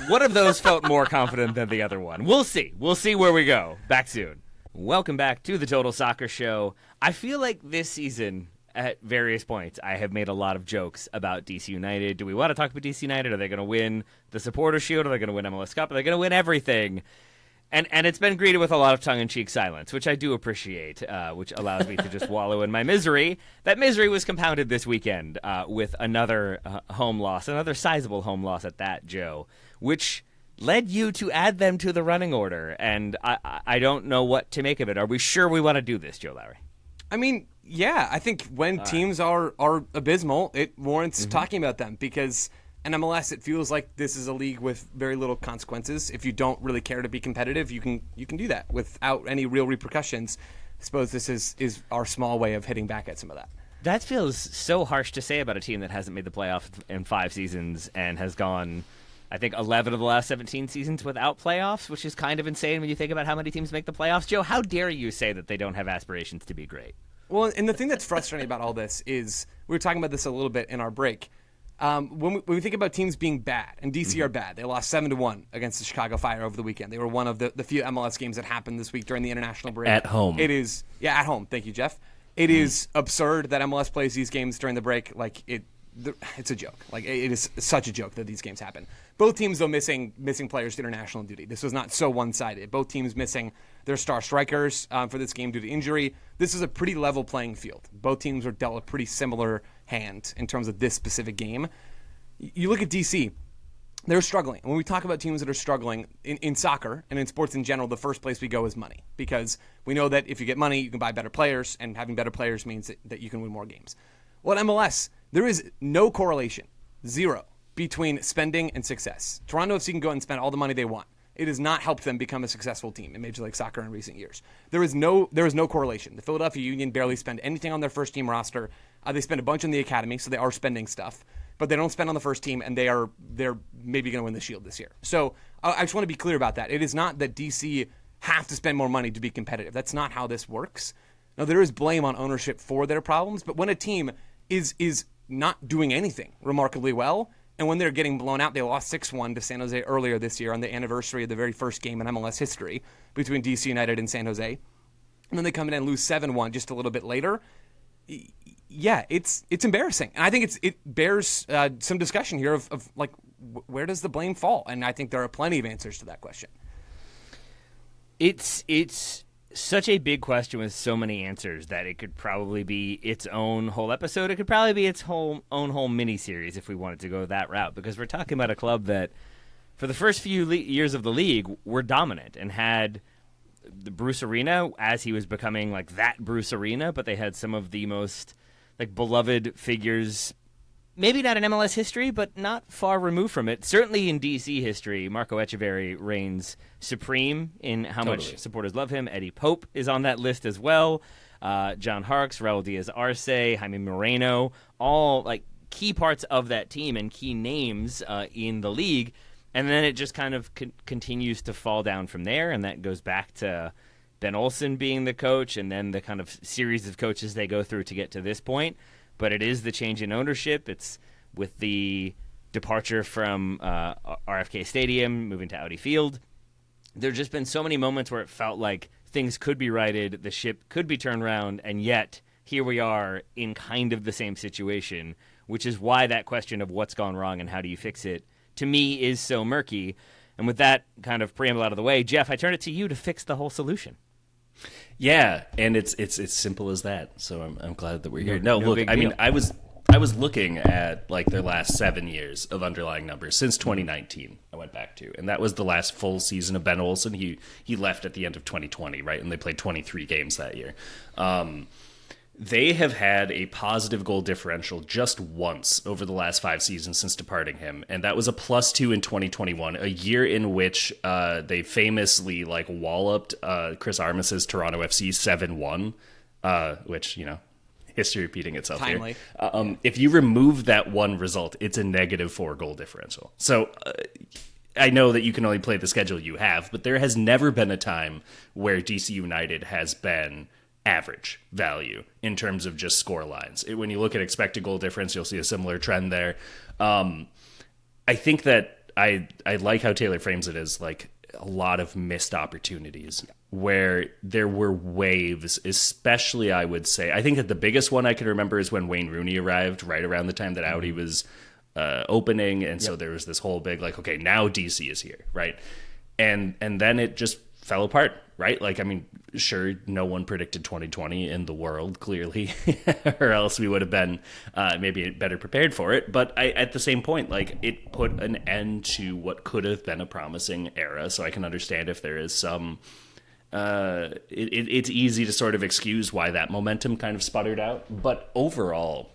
[SPEAKER 1] One of those felt more confident than the other one. We'll see. We'll see where we go. Back soon. Welcome back to the Total Soccer Show. I feel like this season, at various points, I have made a lot of jokes about DC United. Do we want to talk about DC United? Are they going to win the Supporters' Shield? Are they going to win MLS Cup? Are they going to win everything? And it's been greeted with a lot of tongue-in-cheek silence, which I do appreciate, which allows me to just wallow in my misery. That misery was compounded this weekend with another home loss, another sizable home loss at that, Joe, which led you to add them to the running order. And I don't know what to make of it. Are we sure we want to do this, Joe Lowry?
[SPEAKER 2] I mean, yeah, I think when teams are abysmal, it warrants talking about them, because in MLS, it feels like this is a league with very little consequences. If you don't really care to be competitive, you can do that without any real repercussions. I suppose this is our small way of hitting back at some of that.
[SPEAKER 1] That feels so harsh to say about a team that hasn't made the playoffs in 5 seasons and has gone, I think, 11 of the last 17 seasons without playoffs, which is kind of insane when you think about how many teams make the playoffs. Joe, how dare you say that they don't have aspirations to be great?
[SPEAKER 2] Well, and the thing that's frustrating about all this is, we were talking about this a little bit in our break, when we think about teams being bad, and DC are bad, they lost 7-1 against the Chicago Fire over the weekend. They were one of the few MLS games that happened this week during the international break.
[SPEAKER 3] At home.
[SPEAKER 2] It is, at home. Thank you, Jeff. It is absurd that MLS plays these games during the break. Like, it's a joke. Like, it is such a joke that these games happen. Both teams, though, missing players to international duty. This was not so one-sided. Both teams missing their star strikers for this game due to injury. This is a pretty level playing field. Both teams were dealt a pretty similar hand in terms of this specific game. You look at DC. they're struggling. When we talk about teams that are struggling in soccer and in sports in general, the first place we go is money, because we know that if you get money, you can buy better players, and having better players means that you can win more games. Well, at MLS, there is no correlation, zero, between spending and success. Toronto FC can go out and spend all the money they want. It has not helped them become a successful team in Major League Soccer in recent years. There is no correlation. The Philadelphia Union barely spend anything on their first team roster. They spend a bunch on the academy, so they are spending stuff, but they don't spend on the first team, and they're maybe going to win the Shield this year. So I just want to be clear about that. It is not that DC have to spend more money to be competitive. That's not how this works. Now, there is blame on ownership for their problems, but when a team is not doing anything remarkably well, and when they're getting blown out, they lost 6-1 to San Jose earlier this year on the anniversary of the very first game in MLS history between DC United and San Jose. And then they come in and lose 7-1 just a little bit later. Yeah, it's embarrassing. And I think it bears some discussion here of like, where does the blame fall? And I think there are plenty of answers to that question.
[SPEAKER 1] It's such a big question with so many answers that it could probably be its own whole episode. It could probably be its own whole mini-series if we wanted to go that route, because we're talking about a club that for the first few years of the league were dominant and had the Bruce Arena as he was becoming like that Bruce Arena, but they had some of the most like beloved figures, maybe not in MLS history, but not far removed from it. Certainly in DC history, Marco Echeverri reigns supreme in how much supporters love him. Eddie Pope is on that list as well. John Harkes, Raul Diaz-Arce, Jaime Moreno, all like key parts of that team and key names in the league. And then it just kind of continues to fall down from there, and that goes back to Ben Olsen being the coach and then the kind of series of coaches they go through to get to this point. But it is the change in ownership. It's with the departure from RFK Stadium, moving to Audi Field. There's just been so many moments where it felt like things could be righted, the ship could be turned around, and yet here we are in kind of the same situation, which is why that question of what's gone wrong and how do you fix it, to me, is so murky. And with that kind of preamble out of the way, Jeff, I turn it to you to fix the whole solution.
[SPEAKER 3] Yeah, and it's simple as that. So I'm glad that we're here. No, look, I mean, I was looking at like their last 7 years of underlying numbers since 2019. I went back to, and that was the last full season of Ben Olsen. He left at the end of 2020, right? And they played 23 games that year. They have had a positive goal differential just once over the last 5 seasons since departing him, and that was a +2 in 2021, a year in which they famously like walloped Chris Armas's Toronto FC 7-1, which, you know, history repeating itself.
[SPEAKER 2] Timely.
[SPEAKER 3] Here. If you remove that one result, it's a -4 goal differential. So I know that you can only play the schedule you have, but there has never been a time where DC United has been average value in terms of just score lines. When you look at expected goal difference, you'll see a similar trend there. I think that I like how Taylor frames it as like a lot of missed opportunities where there were waves, especially I would say. I think that the biggest one I can remember is when Wayne Rooney arrived right around the time that Audi was opening. And so there was this whole big like, okay, now DC is here, right? And then it just fell apart, right? Like, I mean, sure, no one predicted 2020 in the world, clearly, or else we would have been maybe better prepared for it. But at the same point, like, it put an end to what could have been a promising era. So I can understand if there is some... it's easy to sort of excuse why that momentum kind of sputtered out. But overall,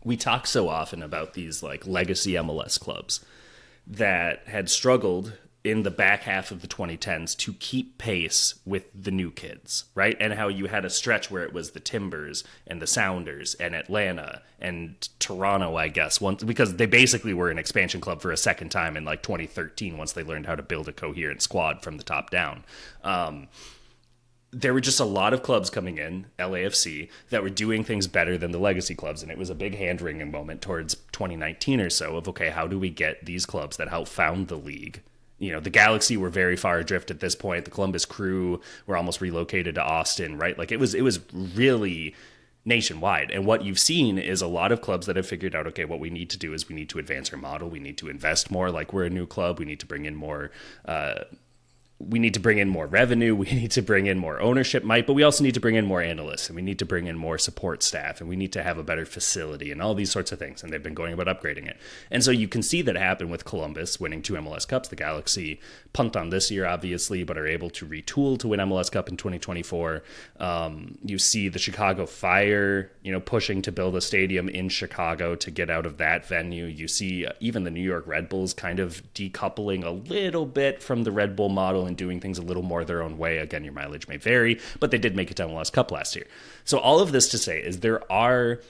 [SPEAKER 3] we talk so often about these, like, legacy MLS clubs that had struggled in the back half of the 2010s to keep pace with the new kids, right? And how you had a stretch where it was the Timbers and the Sounders and Atlanta and Toronto, I guess, once, because they basically were an expansion club for a second time in like 2013 once they learned how to build a coherent squad from the top down. There were just a lot of clubs coming in, LAFC, that were doing things better than the legacy clubs. And it was a big hand-wringing moment towards 2019 or so of, okay, how do we get these clubs that helped found the league? You know, the Galaxy were very far adrift at this point. The Columbus Crew were almost relocated to Austin, right? Like, it was really nationwide. And what you've seen is a lot of clubs that have figured out, okay, what we need to do is we need to advance our model. We need to invest more. Like, we're a new club. We need to bring in more we need to bring in more revenue, we need to bring in more ownership, Mike, but we also need to bring in more analysts, and we need to bring in more support staff, and we need to have a better facility and all these sorts of things. And they've been going about upgrading it. And so you can see that happen with Columbus winning 2 MLS Cups. The Galaxy punt on this year, obviously, but are able to retool to win MLS Cup in 2024. You see the Chicago Fire, pushing to build a stadium in Chicago to get out of that venue. You see even the New York Red Bulls kind of decoupling a little bit from the Red Bull model and doing things a little more their own way. Again, your mileage may vary, but they did make it to MLS Cup last year. So all of this to say is there are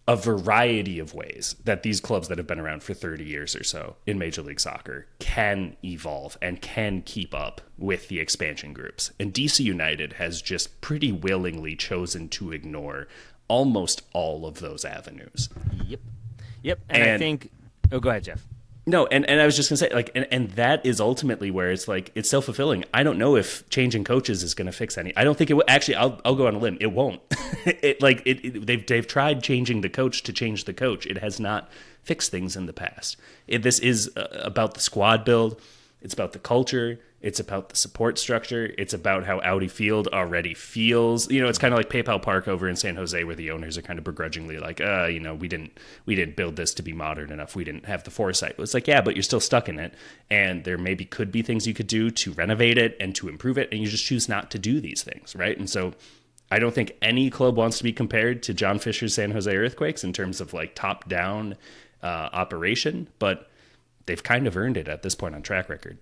[SPEAKER 3] a variety of ways that these clubs that have been around for 30 years or so in Major League Soccer can evolve and can keep up with the expansion groups. And DC United has just pretty willingly chosen to ignore almost all of those avenues.
[SPEAKER 1] Yep. And I think... Oh, go ahead, Jeff.
[SPEAKER 3] No, and I was just going to say, and that is ultimately where it's like, it's self-fulfilling. I don't know if changing coaches is going to fix any. I don't think it will. Actually, I'll go on a limb. It won't. They've tried changing the coach to change the coach. It has not fixed things in the past. This is about the squad build. It's about the culture. It's about the support structure. It's about how Audi Field already feels. It's kind of like PayPal Park over in San Jose, where the owners are kind of begrudgingly like, we didn't build this to be modern enough. We didn't have the foresight. It's like, yeah, but you're still stuck in it. And there maybe could be things you could do to renovate it and to improve it. And you just choose not to do these things, right? And so I don't think any club wants to be compared to John Fisher's San Jose Earthquakes in terms of like top-down operation, but they've kind of earned it at this point on track record.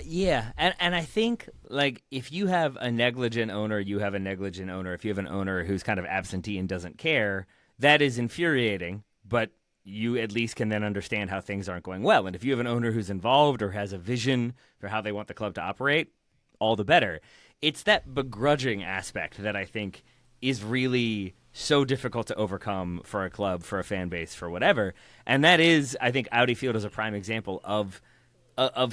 [SPEAKER 1] Yeah, and I think, like, if you have a negligent owner, you have a negligent owner. If you have an owner who's kind of absentee and doesn't care, that is infuriating, but you at least can then understand how things aren't going well. And if you have an owner who's involved or has a vision for how they want the club to operate, all the better. It's that begrudging aspect that I think is really so difficult to overcome for a club, for a fan base, for whatever. And that is, I think, Audi Field is a prime example of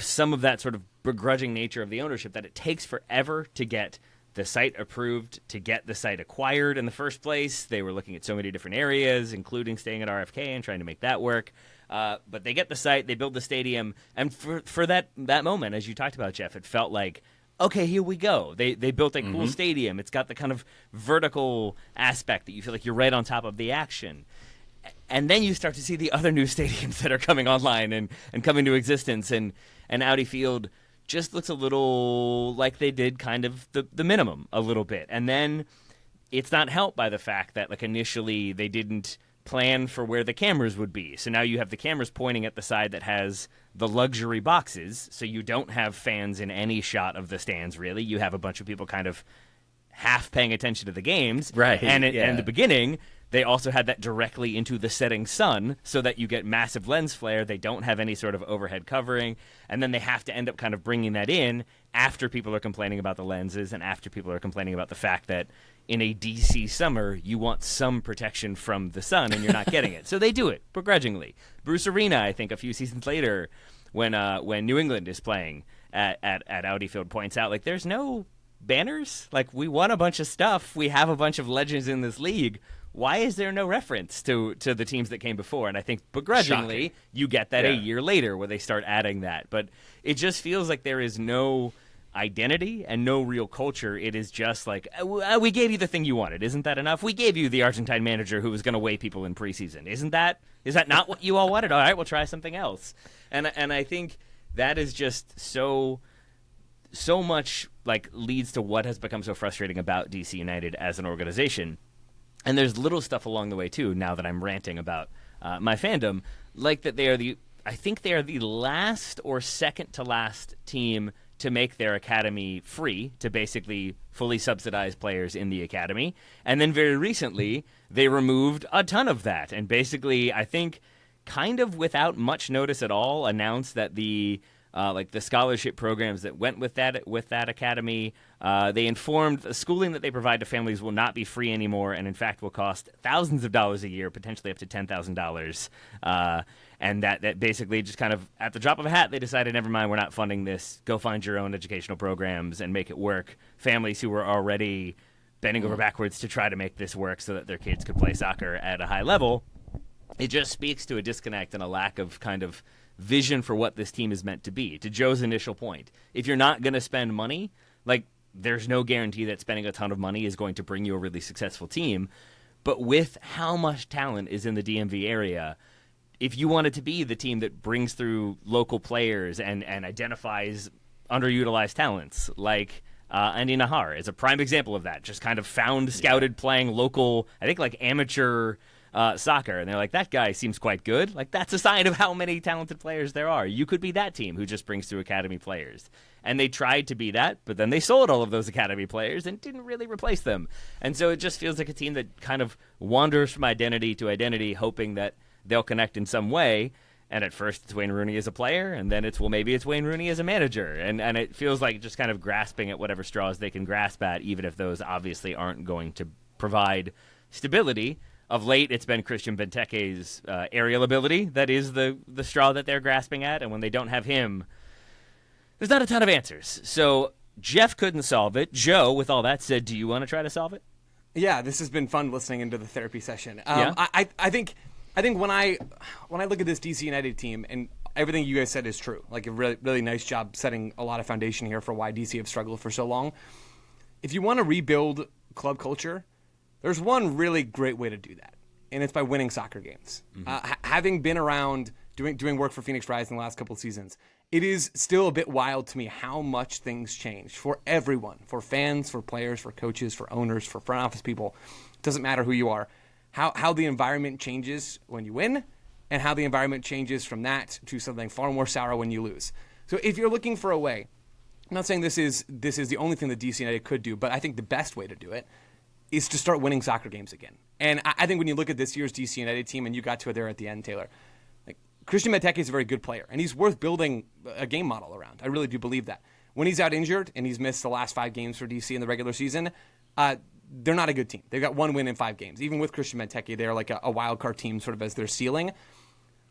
[SPEAKER 1] some of that sort of begrudging nature of the ownership, that it takes forever to get the site approved, to get the site acquired in the first place. They were looking at so many different areas, including staying at RFK and trying to make that work. But they get the site, they build the stadium, and for that moment, as you talked about, Jeff, it felt like, okay, here we go. They built a cool stadium. It's got the kind of vertical aspect that you feel like you're right on top of the action. And then you start to see the other new stadiums that are coming online and coming to existence, and Audi Field just looks a little like they did kind of the minimum a little bit. And then it's not helped by the fact that, like, initially they didn't plan for where the cameras would be. So now you have the cameras pointing at the side that has the luxury boxes, so you don't have fans in any shot of the stands, really. You have a bunch of people kind of half paying attention to the games.
[SPEAKER 3] Right.
[SPEAKER 1] And in the beginning, they also had that directly into the setting sun so that you get massive lens flare. They don't have any sort of overhead covering. And then they have to end up kind of bringing that in after people are complaining about the lenses and after people are complaining about the fact that in a DC summer, you want some protection from the sun and you're not getting it. So they do it begrudgingly. Bruce Arena, I think, a few seasons later, when New England is playing at Audi Field, points out, like, there's no banners. Like, we won a bunch of stuff. We have a bunch of legends in this league. Why is there no reference to the teams that came before? And I think begrudgingly, you get that a year later where they start adding that. But it just feels like there is no identity and no real culture. It is just like, we gave you the thing you wanted. Isn't that enough? We gave you the Argentine manager who was going to weigh people in preseason. Is that not what you all wanted? All right, we'll try something else. And I think that is just so much, like, leads to what has become so frustrating about DC United as an organization. And there's little stuff along the way, too, now that I'm ranting about my fandom, like that I think they are the last or second to last team to make their academy free, to basically fully subsidize players in the academy. And then very recently, they removed a ton of that. And basically, I think, kind of without much notice at all, announced that the scholarship programs that went with that academy, they informed the schooling that they provide to families will not be free anymore, and in fact will cost thousands of dollars a year, potentially up to $10,000. And that basically just kind of at the drop of a hat, they decided, never mind, we're not funding this. Go find your own educational programs and make it work. Families who were already bending over backwards to try to make this work so that their kids could play soccer at a high level. It just speaks to a disconnect and a lack of kind of vision for what this team is meant to be. To Joe's initial point, if you're not going to spend money, like, there's no guarantee that spending a ton of money is going to bring you a really successful team. But with how much talent is in the DMV area, if you want it to be the team that brings through local players and identifies underutilized talents, like Andy Nahar is a prime example of that. Just kind of found, scouted, playing local, I think like amateur soccer, and they're like, that guy seems quite good. Like, that's a sign of how many talented players there are. You could be that team who just brings through academy players. And they tried to be that, but then they sold all of those academy players and didn't really replace them. And so it just feels like a team that kind of wanders from identity to identity, hoping that they'll connect in some way. And at first it's Wayne Rooney as a player, and then it's, well, maybe it's Wayne Rooney as a manager. And it feels like just kind of grasping at whatever straws they can grasp at, even if those obviously aren't going to provide stability. Of late, it's been Christian Benteke's aerial ability that is the straw that they're grasping at, and when they don't have him, there's not a ton of answers. So Jeff couldn't solve it. Joe, with all that said, do you want to try to solve it?
[SPEAKER 2] Yeah, this has been fun listening into the therapy session.
[SPEAKER 1] Yeah.
[SPEAKER 2] I think when I look at this DC United team, and everything you guys said is true, like a really, really nice job setting a lot of foundation here for why DC have struggled for so long. If you want to rebuild club culture, there's one really great way to do that, and it's by winning soccer games. Mm-hmm. Having been around doing work for Phoenix Rise in the last couple of seasons, it is still a bit wild to me how much things change for everyone, for fans, for players, for coaches, for owners, for front office people. It doesn't matter who you are. How the environment changes when you win, and how the environment changes from that to something far more sour when you lose. So if you're looking for a way, I'm not saying this is the only thing that DC United could do, but I think the best way to do it is to start winning soccer games again. And I think when you look at this year's DC United team, and you got to it there at the end, Taylor, like, Christian Benteke is a very good player, and he's worth building a game model around. I really do believe that. When he's out injured, and he's missed the last 5 games for DC in the regular season, they're not a good team. They've got 1 win in 5 games. Even with Christian Benteke, they're like a wild card team sort of as their ceiling.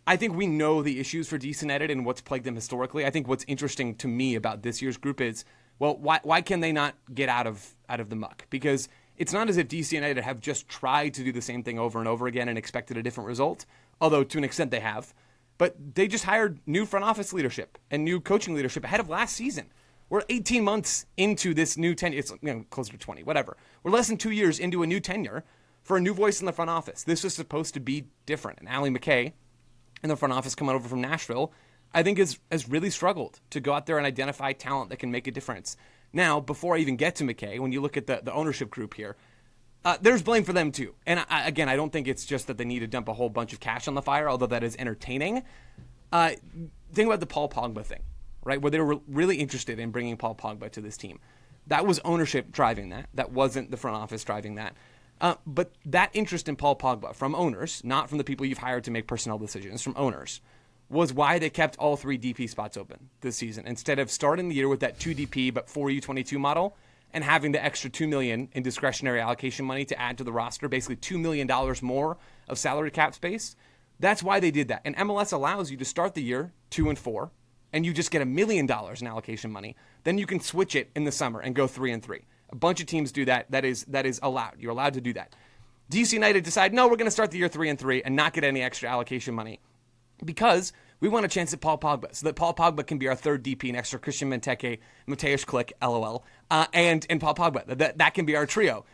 [SPEAKER 2] I think we know the issues for DC United and what's plagued them historically. I think what's interesting to me about this year's group is, well, why can they not get out of the muck? Because it's not as if DC United have just tried to do the same thing over and over again and expected a different result, although to an extent they have. But they just hired new front office leadership and new coaching leadership ahead of last season. We're 18 months into this new tenure. It's closer to 20, whatever. We're less than 2 years into a new tenure for a new voice in the front office. This was supposed to be different. And Ali McKay in the front office coming over from Nashville, I think has really struggled to go out there and identify talent that can make a difference. Now, before I even get to McKay, when you look at the ownership group here, there's blame for them too. And I don't think it's just that they need to dump a whole bunch of cash on the fire, although that is entertaining. Think about the Paul Pogba thing, right? Where they were really interested in bringing Paul Pogba to this team. That was ownership driving that. That wasn't the front office driving that. But that interest in Paul Pogba from owners, not from the people you've hired to make personnel decisions, from owners, was why they kept all 3 DP spots open this season. Instead of starting the year with that 2 DP but 4 U22 model and having the extra $2 million in discretionary allocation money to add to the roster, basically $2 million more of salary cap space. That's why they did that. And MLS allows you to start the year 2-4, and you just get $1 million in allocation money. Then you can switch it in the summer and go 3-3. A bunch of teams do that. That is allowed. You're allowed to do that. DC United decide, no, we're going to start the year 3-3 and not get any extra allocation money because we want a chance at Paul Pogba, so that Paul Pogba can be our 3rd DP next to Christian Benteke, Mateusz Klich, LOL, and Paul Pogba. That can be our trio.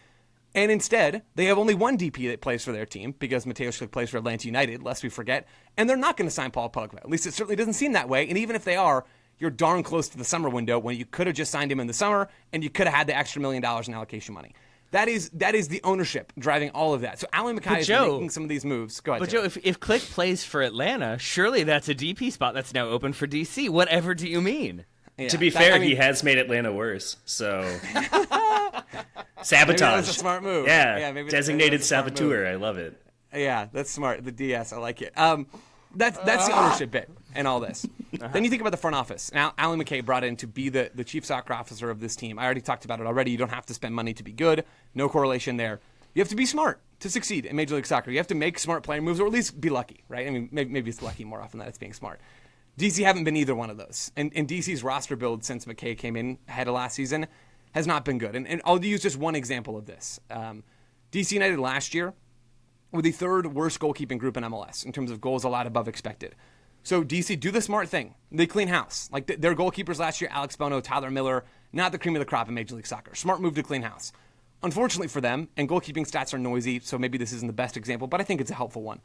[SPEAKER 2] And instead, they have only 1 DP that plays for their team because Mateusz Klich plays for Atlanta United, lest we forget, and they're not going to sign Paul Pogba. At least it certainly doesn't seem that way, and even if they are, you're darn close to the summer window when you could have just signed him in the summer and you could have had the extra $1 million in allocation money. That is the ownership driving all of that. So Ali McKay is making some of these moves. Go ahead,
[SPEAKER 1] But
[SPEAKER 2] Joe,
[SPEAKER 1] if Klich plays for Atlanta, surely that's a DP spot that's now open for DC. Whatever do you mean?
[SPEAKER 3] Yeah, to be fair, he has made Atlanta worse. So sabotage.
[SPEAKER 2] Maybe that was a smart move.
[SPEAKER 3] Yeah,
[SPEAKER 2] maybe
[SPEAKER 3] designated saboteur. I love it.
[SPEAKER 2] Yeah, that's smart. The DS, I like it. That's the ownership bit and all this. Then you think about the front office. Now, Alan McKay brought in to be the chief soccer officer of this team. I already talked about it already. You don't have to spend money to be good. No correlation there. You have to be smart to succeed in Major League Soccer. You have to make smart player moves or at least be lucky, right? I mean, maybe it's lucky more often than it's being smart. DC haven't been either one of those. And DC's roster build since McKay came in ahead of last season has not been good. And I'll use just one example of this. DC United last year were the 3rd worst goalkeeping group in MLS in terms of goals allowed above expected. So DC do the smart thing. They clean house. Like their goalkeepers last year, Alex Bono, Tyler Miller, not the cream of the crop in Major League Soccer. Smart move to clean house. Unfortunately for them, and goalkeeping stats are noisy, so maybe this isn't the best example, but I think it's a helpful one.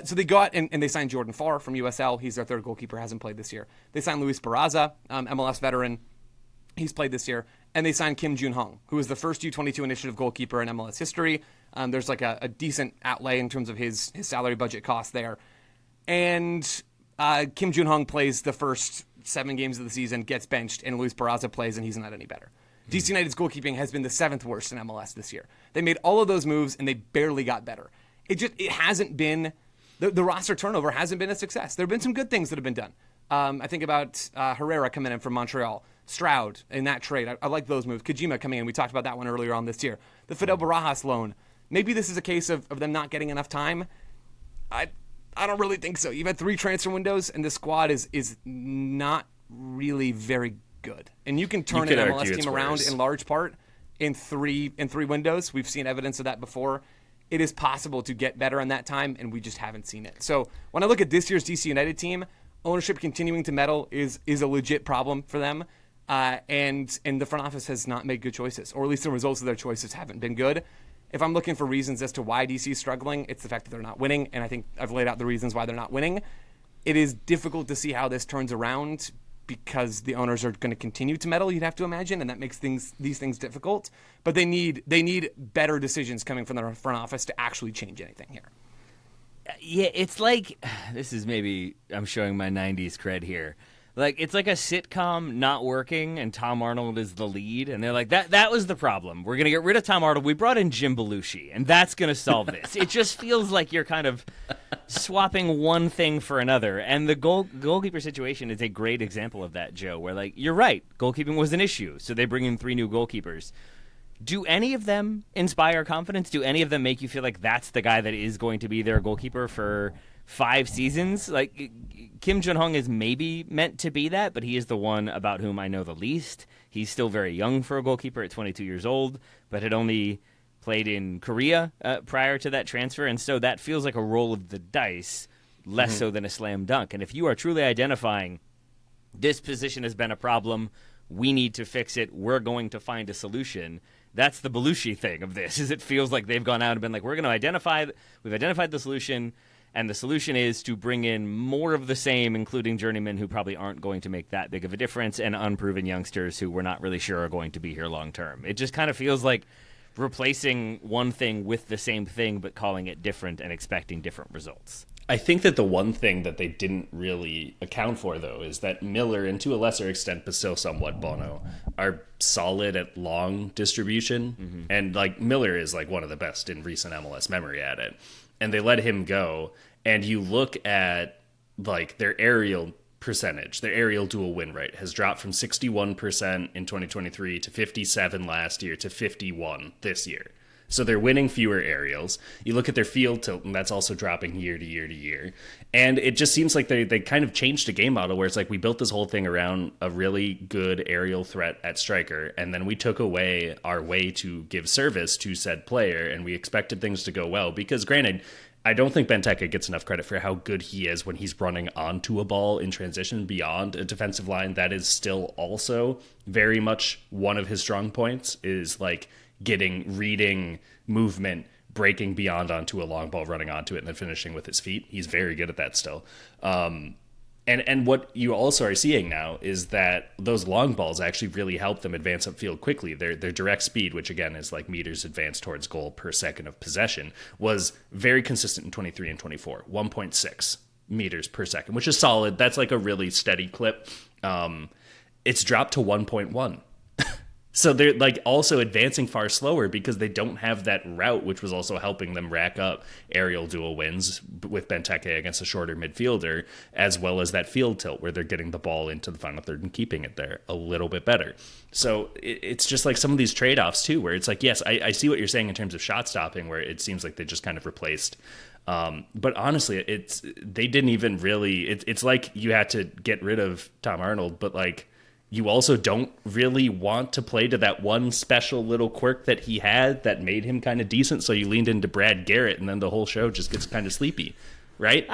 [SPEAKER 2] So they go out and they signed Jordan Farr from USL. He's their third goalkeeper, hasn't played this year. They signed Luis Barraza, MLS veteran. He's played this year. And they signed Kim Jun-hong, who is the first U22 initiative goalkeeper in MLS history. There's like a decent outlay in terms of his salary budget cost there. And Kim Jun-hong plays the first 7 games of the season, gets benched, and Luis Barraza plays, and he's not any better. DC United's goalkeeping has been the 7th worst in MLS this year. They made all of those moves, and they barely got better. It hasn't been... The roster turnover hasn't been a success. There have been some good things that have been done. I think about Herrera coming in from Montreal, Stroud in that trade. I like those moves. Kojima coming in. We talked about that one earlier on this year. The Fidel Barajas loan. Maybe this is a case of them not getting enough time. I don't really think so. You've had 3 transfer windows, and the squad is not really very good. And you can turn an MLS team around in large part in three windows. We've seen evidence of that before. It is possible to get better in that time, and we just haven't seen it. So when I look at this year's DC United team, ownership continuing to meddle is a legit problem for them, and the front office has not made good choices, or at least the results of their choices haven't been good. If I'm looking for reasons as to why DC is struggling, it's the fact that they're not winning, and I think I've laid out the reasons why they're not winning. It is difficult to see how this turns around because the owners are going to continue to meddle, you'd have to imagine, and that makes these things difficult. But they need better decisions coming from the front office to actually change anything here.
[SPEAKER 1] Yeah, it's like, this is maybe, I'm showing my 90s cred here. Like, it's like a sitcom not working, and Tom Arnold is the lead, and they're like, that was the problem. We're going to get rid of Tom Arnold. We brought in Jim Belushi, and that's going to solve this. It just feels like you're kind of swapping one thing for another, and the goalkeeper situation is a great example of that, Joe, where, like, you're right, goalkeeping was an issue, so they bring in 3 new goalkeepers. Do any of them inspire confidence? Do any of them make you feel like that's the guy that is going to be their goalkeeper for 5 seasons? Like, Kim Jun-hong is maybe meant to be that, but he is the one about whom I know the least. He's still very young for a goalkeeper at 22 years old, but had only played in Korea prior to that transfer, and so that feels like a roll of the dice, less so than a slam dunk. And if you are truly identifying this position has been a problem, we need to fix it, we're going to find a solution, that's the Belushi thing of this, is it feels like they've gone out and been like, we've identified the solution, and the solution is to bring in more of the same, including journeymen who probably aren't going to make that big of a difference, and unproven youngsters who we're not really sure are going to be here long term. It just kind of feels like replacing one thing with the same thing, but calling it different and expecting different results.
[SPEAKER 3] I think that the one thing that they didn't really account for, though, is that Miller, and to a lesser extent, but still somewhat Bono, are solid at long distribution. And, like, Miller is, like, one of the best in recent MLS memory at it. And they let him go, and you look at, like, their aerial percentage, their aerial dual win rate has dropped from 61% in 2023 to 57 last year to 51 this year. So they're winning fewer aerials. You look at their field tilt, and that's also dropping year to year to year. And it just seems like they kind of changed a game model where it's like we built this whole thing around a really good aerial threat at striker, and then we took away our way to give service to said player, and we expected things to go well. Because granted, I don't think Benteke gets enough credit for how good he is when he's running onto a ball in transition beyond a defensive line. That is still also very much one of his strong points, is like reading movement, breaking beyond onto a long ball, running onto it, and then finishing with his feet. He's very good at that still. And what you also are seeing now is that those long balls actually really help them advance upfield quickly. Their direct speed, which again is like meters advanced towards goal per second of possession, was very consistent in 23 and 24, 1.6 meters per second, which is solid. That's like a really steady clip. It's dropped to 1.1. So they're like also advancing far slower because they don't have that route, which was also helping them rack up aerial dual wins with Benteke against a shorter midfielder, as well as that field tilt where they're getting the ball into the final third and keeping it there a little bit better. So it's just like some of these trade-offs too, where it's like, yes, I see what you're saying in terms of shot stopping, where it seems like they just kind of replaced. But honestly, they didn't even really. It's like you had to get rid of Tom Arnold, but like, you also don't really want to play to that one special little quirk that he had that made him kind of decent. So you leaned into Brad Garrett, and then the whole show just gets kind of sleepy, right?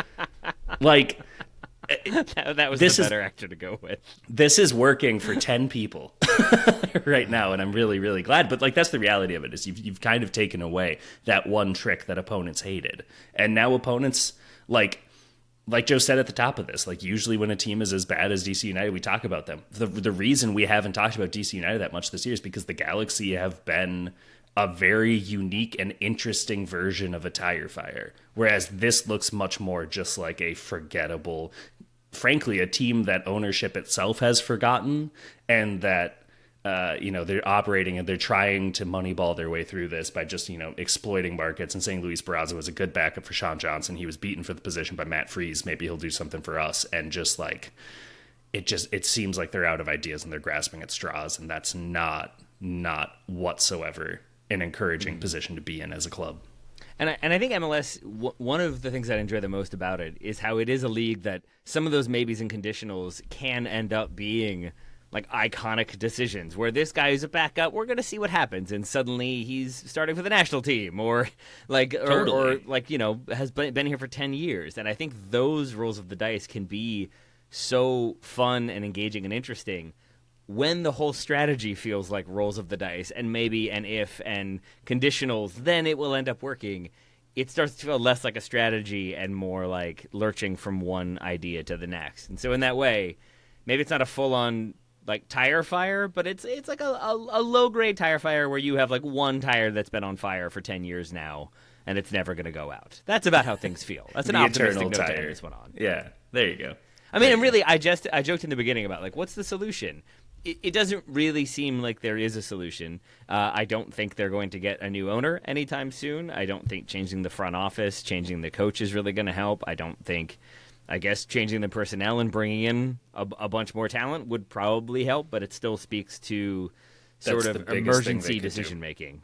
[SPEAKER 3] Like,
[SPEAKER 1] That was the better actor to go with.
[SPEAKER 3] This is working for 10 people right now, and I'm really, really glad. But like, that's the reality of it, is you've kind of taken away that one trick that opponents hated. And now opponents, like Joe said at the top of this, like, usually when a team is as bad as DC United, we talk about them. The reason we haven't talked about DC United that much this year is because the Galaxy have been a very unique and interesting version of a tire fire, whereas this looks much more just like a forgettable, frankly, a team that ownership itself has forgotten, and that they're operating and they're trying to moneyball their way through this by just, exploiting markets and saying Luis Barraza was a good backup for Sean Johnson. He was beaten for the position by Matt Freese. Maybe he'll do something for us. And just like, it seems like they're out of ideas and they're grasping at straws. And that's not whatsoever an encouraging position to be in as a club.
[SPEAKER 1] And I think MLS, one of the things I enjoy the most about it is how it is a league that some of those maybes and conditionals can end up being like iconic decisions, where this guy is a backup, we're going to see what happens, and suddenly he's starting for the national team, or has been here for 10 years. And I think those rolls of the dice can be so fun and engaging and interesting when the whole strategy feels like rolls of the dice and maybe an if and conditionals. Then it will end up working. It starts to feel less like a strategy and more like lurching from one idea to the next. And so in that way, maybe it's not a full-on like tire fire, but it's like a low grade tire fire where you have like one tire that's been on fire for 10 years now and it's never going to go out. That's about how things feel. That's an optimistic note to end this one on.
[SPEAKER 3] Yeah, there you go.
[SPEAKER 1] I mean, and really, I joked in the beginning about like, what's the solution? It doesn't really seem like there is a solution. I don't think they're going to get a new owner anytime soon. I don't think changing the front office, changing the coach is really going to help. I guess changing the personnel and bringing in a bunch more talent would probably help, but it still speaks to sort of emergency decision-making.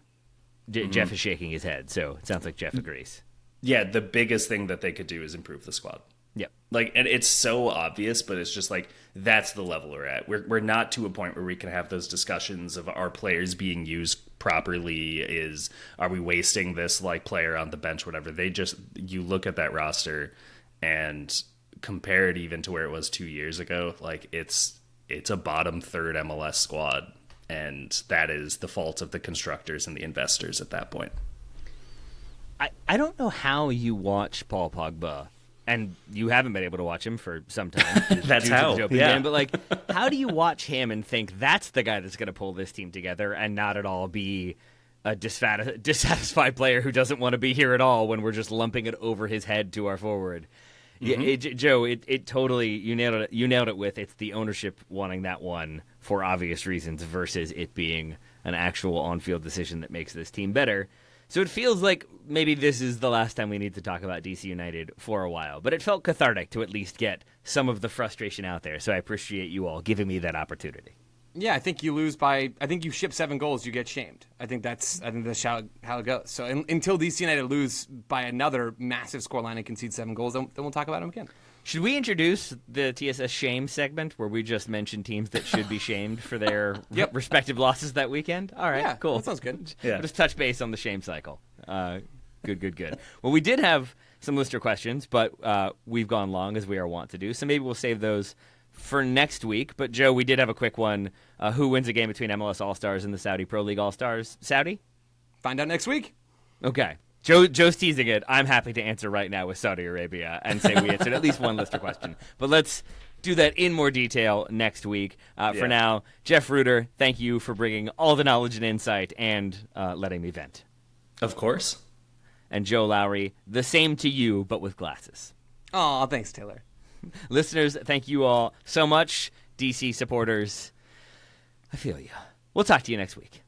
[SPEAKER 1] Jeff is shaking his head, so it sounds like Jeff agrees.
[SPEAKER 3] Yeah, the biggest thing that they could do is improve the squad.
[SPEAKER 1] Yep.
[SPEAKER 3] And it's so obvious, but it's just like, that's the level we're at. We're not to a point where we can have those discussions of our players being used properly. Are we wasting this like player on the bench, whatever. You look at that roster and compare it even to where it was 2 years ago, like it's a bottom third MLS squad, and that is the fault of the constructors and the investors at that point.
[SPEAKER 1] I don't know how you watch Paul Pogba, and you haven't been able to watch him for some time.
[SPEAKER 3] That's how, yeah.
[SPEAKER 1] Game, but like, how do you watch him and think that's the guy that's going to pull this team together, and not at all be a dissatisfied player who doesn't want to be here at all when we're just lumping it over his head to our forward? Yeah, Joe, it totally, you nailed it with, it's the ownership wanting that one for obvious reasons versus it being an actual on-field decision that makes this team better. So it feels like maybe this is the last time we need to talk about DC United for a while, but it felt cathartic to at least get some of the frustration out there. So I appreciate you all giving me that opportunity.
[SPEAKER 2] Yeah, I think you ship 7 goals, you get shamed. I think that's how it goes. So until DC United lose by another massive scoreline and concede 7 goals, then we'll talk about them again.
[SPEAKER 1] Should we introduce the TSS shame segment where we just mention teams that should be shamed for their respective losses that weekend? All right,
[SPEAKER 2] yeah,
[SPEAKER 1] cool.
[SPEAKER 2] That sounds good.
[SPEAKER 1] Yeah. We'll just touch base on the shame cycle. Good. Well, we did have some listener questions, but we've gone long as we are wont to do, so maybe we'll save those for next week. But Joe, we did have a quick one. Who wins a game between MLS All-Stars and the Saudi Pro League All-Stars? Saudi?
[SPEAKER 2] Find out next week.
[SPEAKER 1] Okay. Joe's teasing it. I'm happy to answer right now with Saudi Arabia and say we answered at least one listener question. But let's do that in more detail next week. For now, Jeff Reuter, thank you for bringing all the knowledge and insight and letting me vent.
[SPEAKER 3] Of course.
[SPEAKER 1] And Joe Lowry, the same to you, but with glasses.
[SPEAKER 2] Oh, thanks, Taylor.
[SPEAKER 1] Listeners, thank you all so much. DC supporters, I feel you. We'll talk to you next week.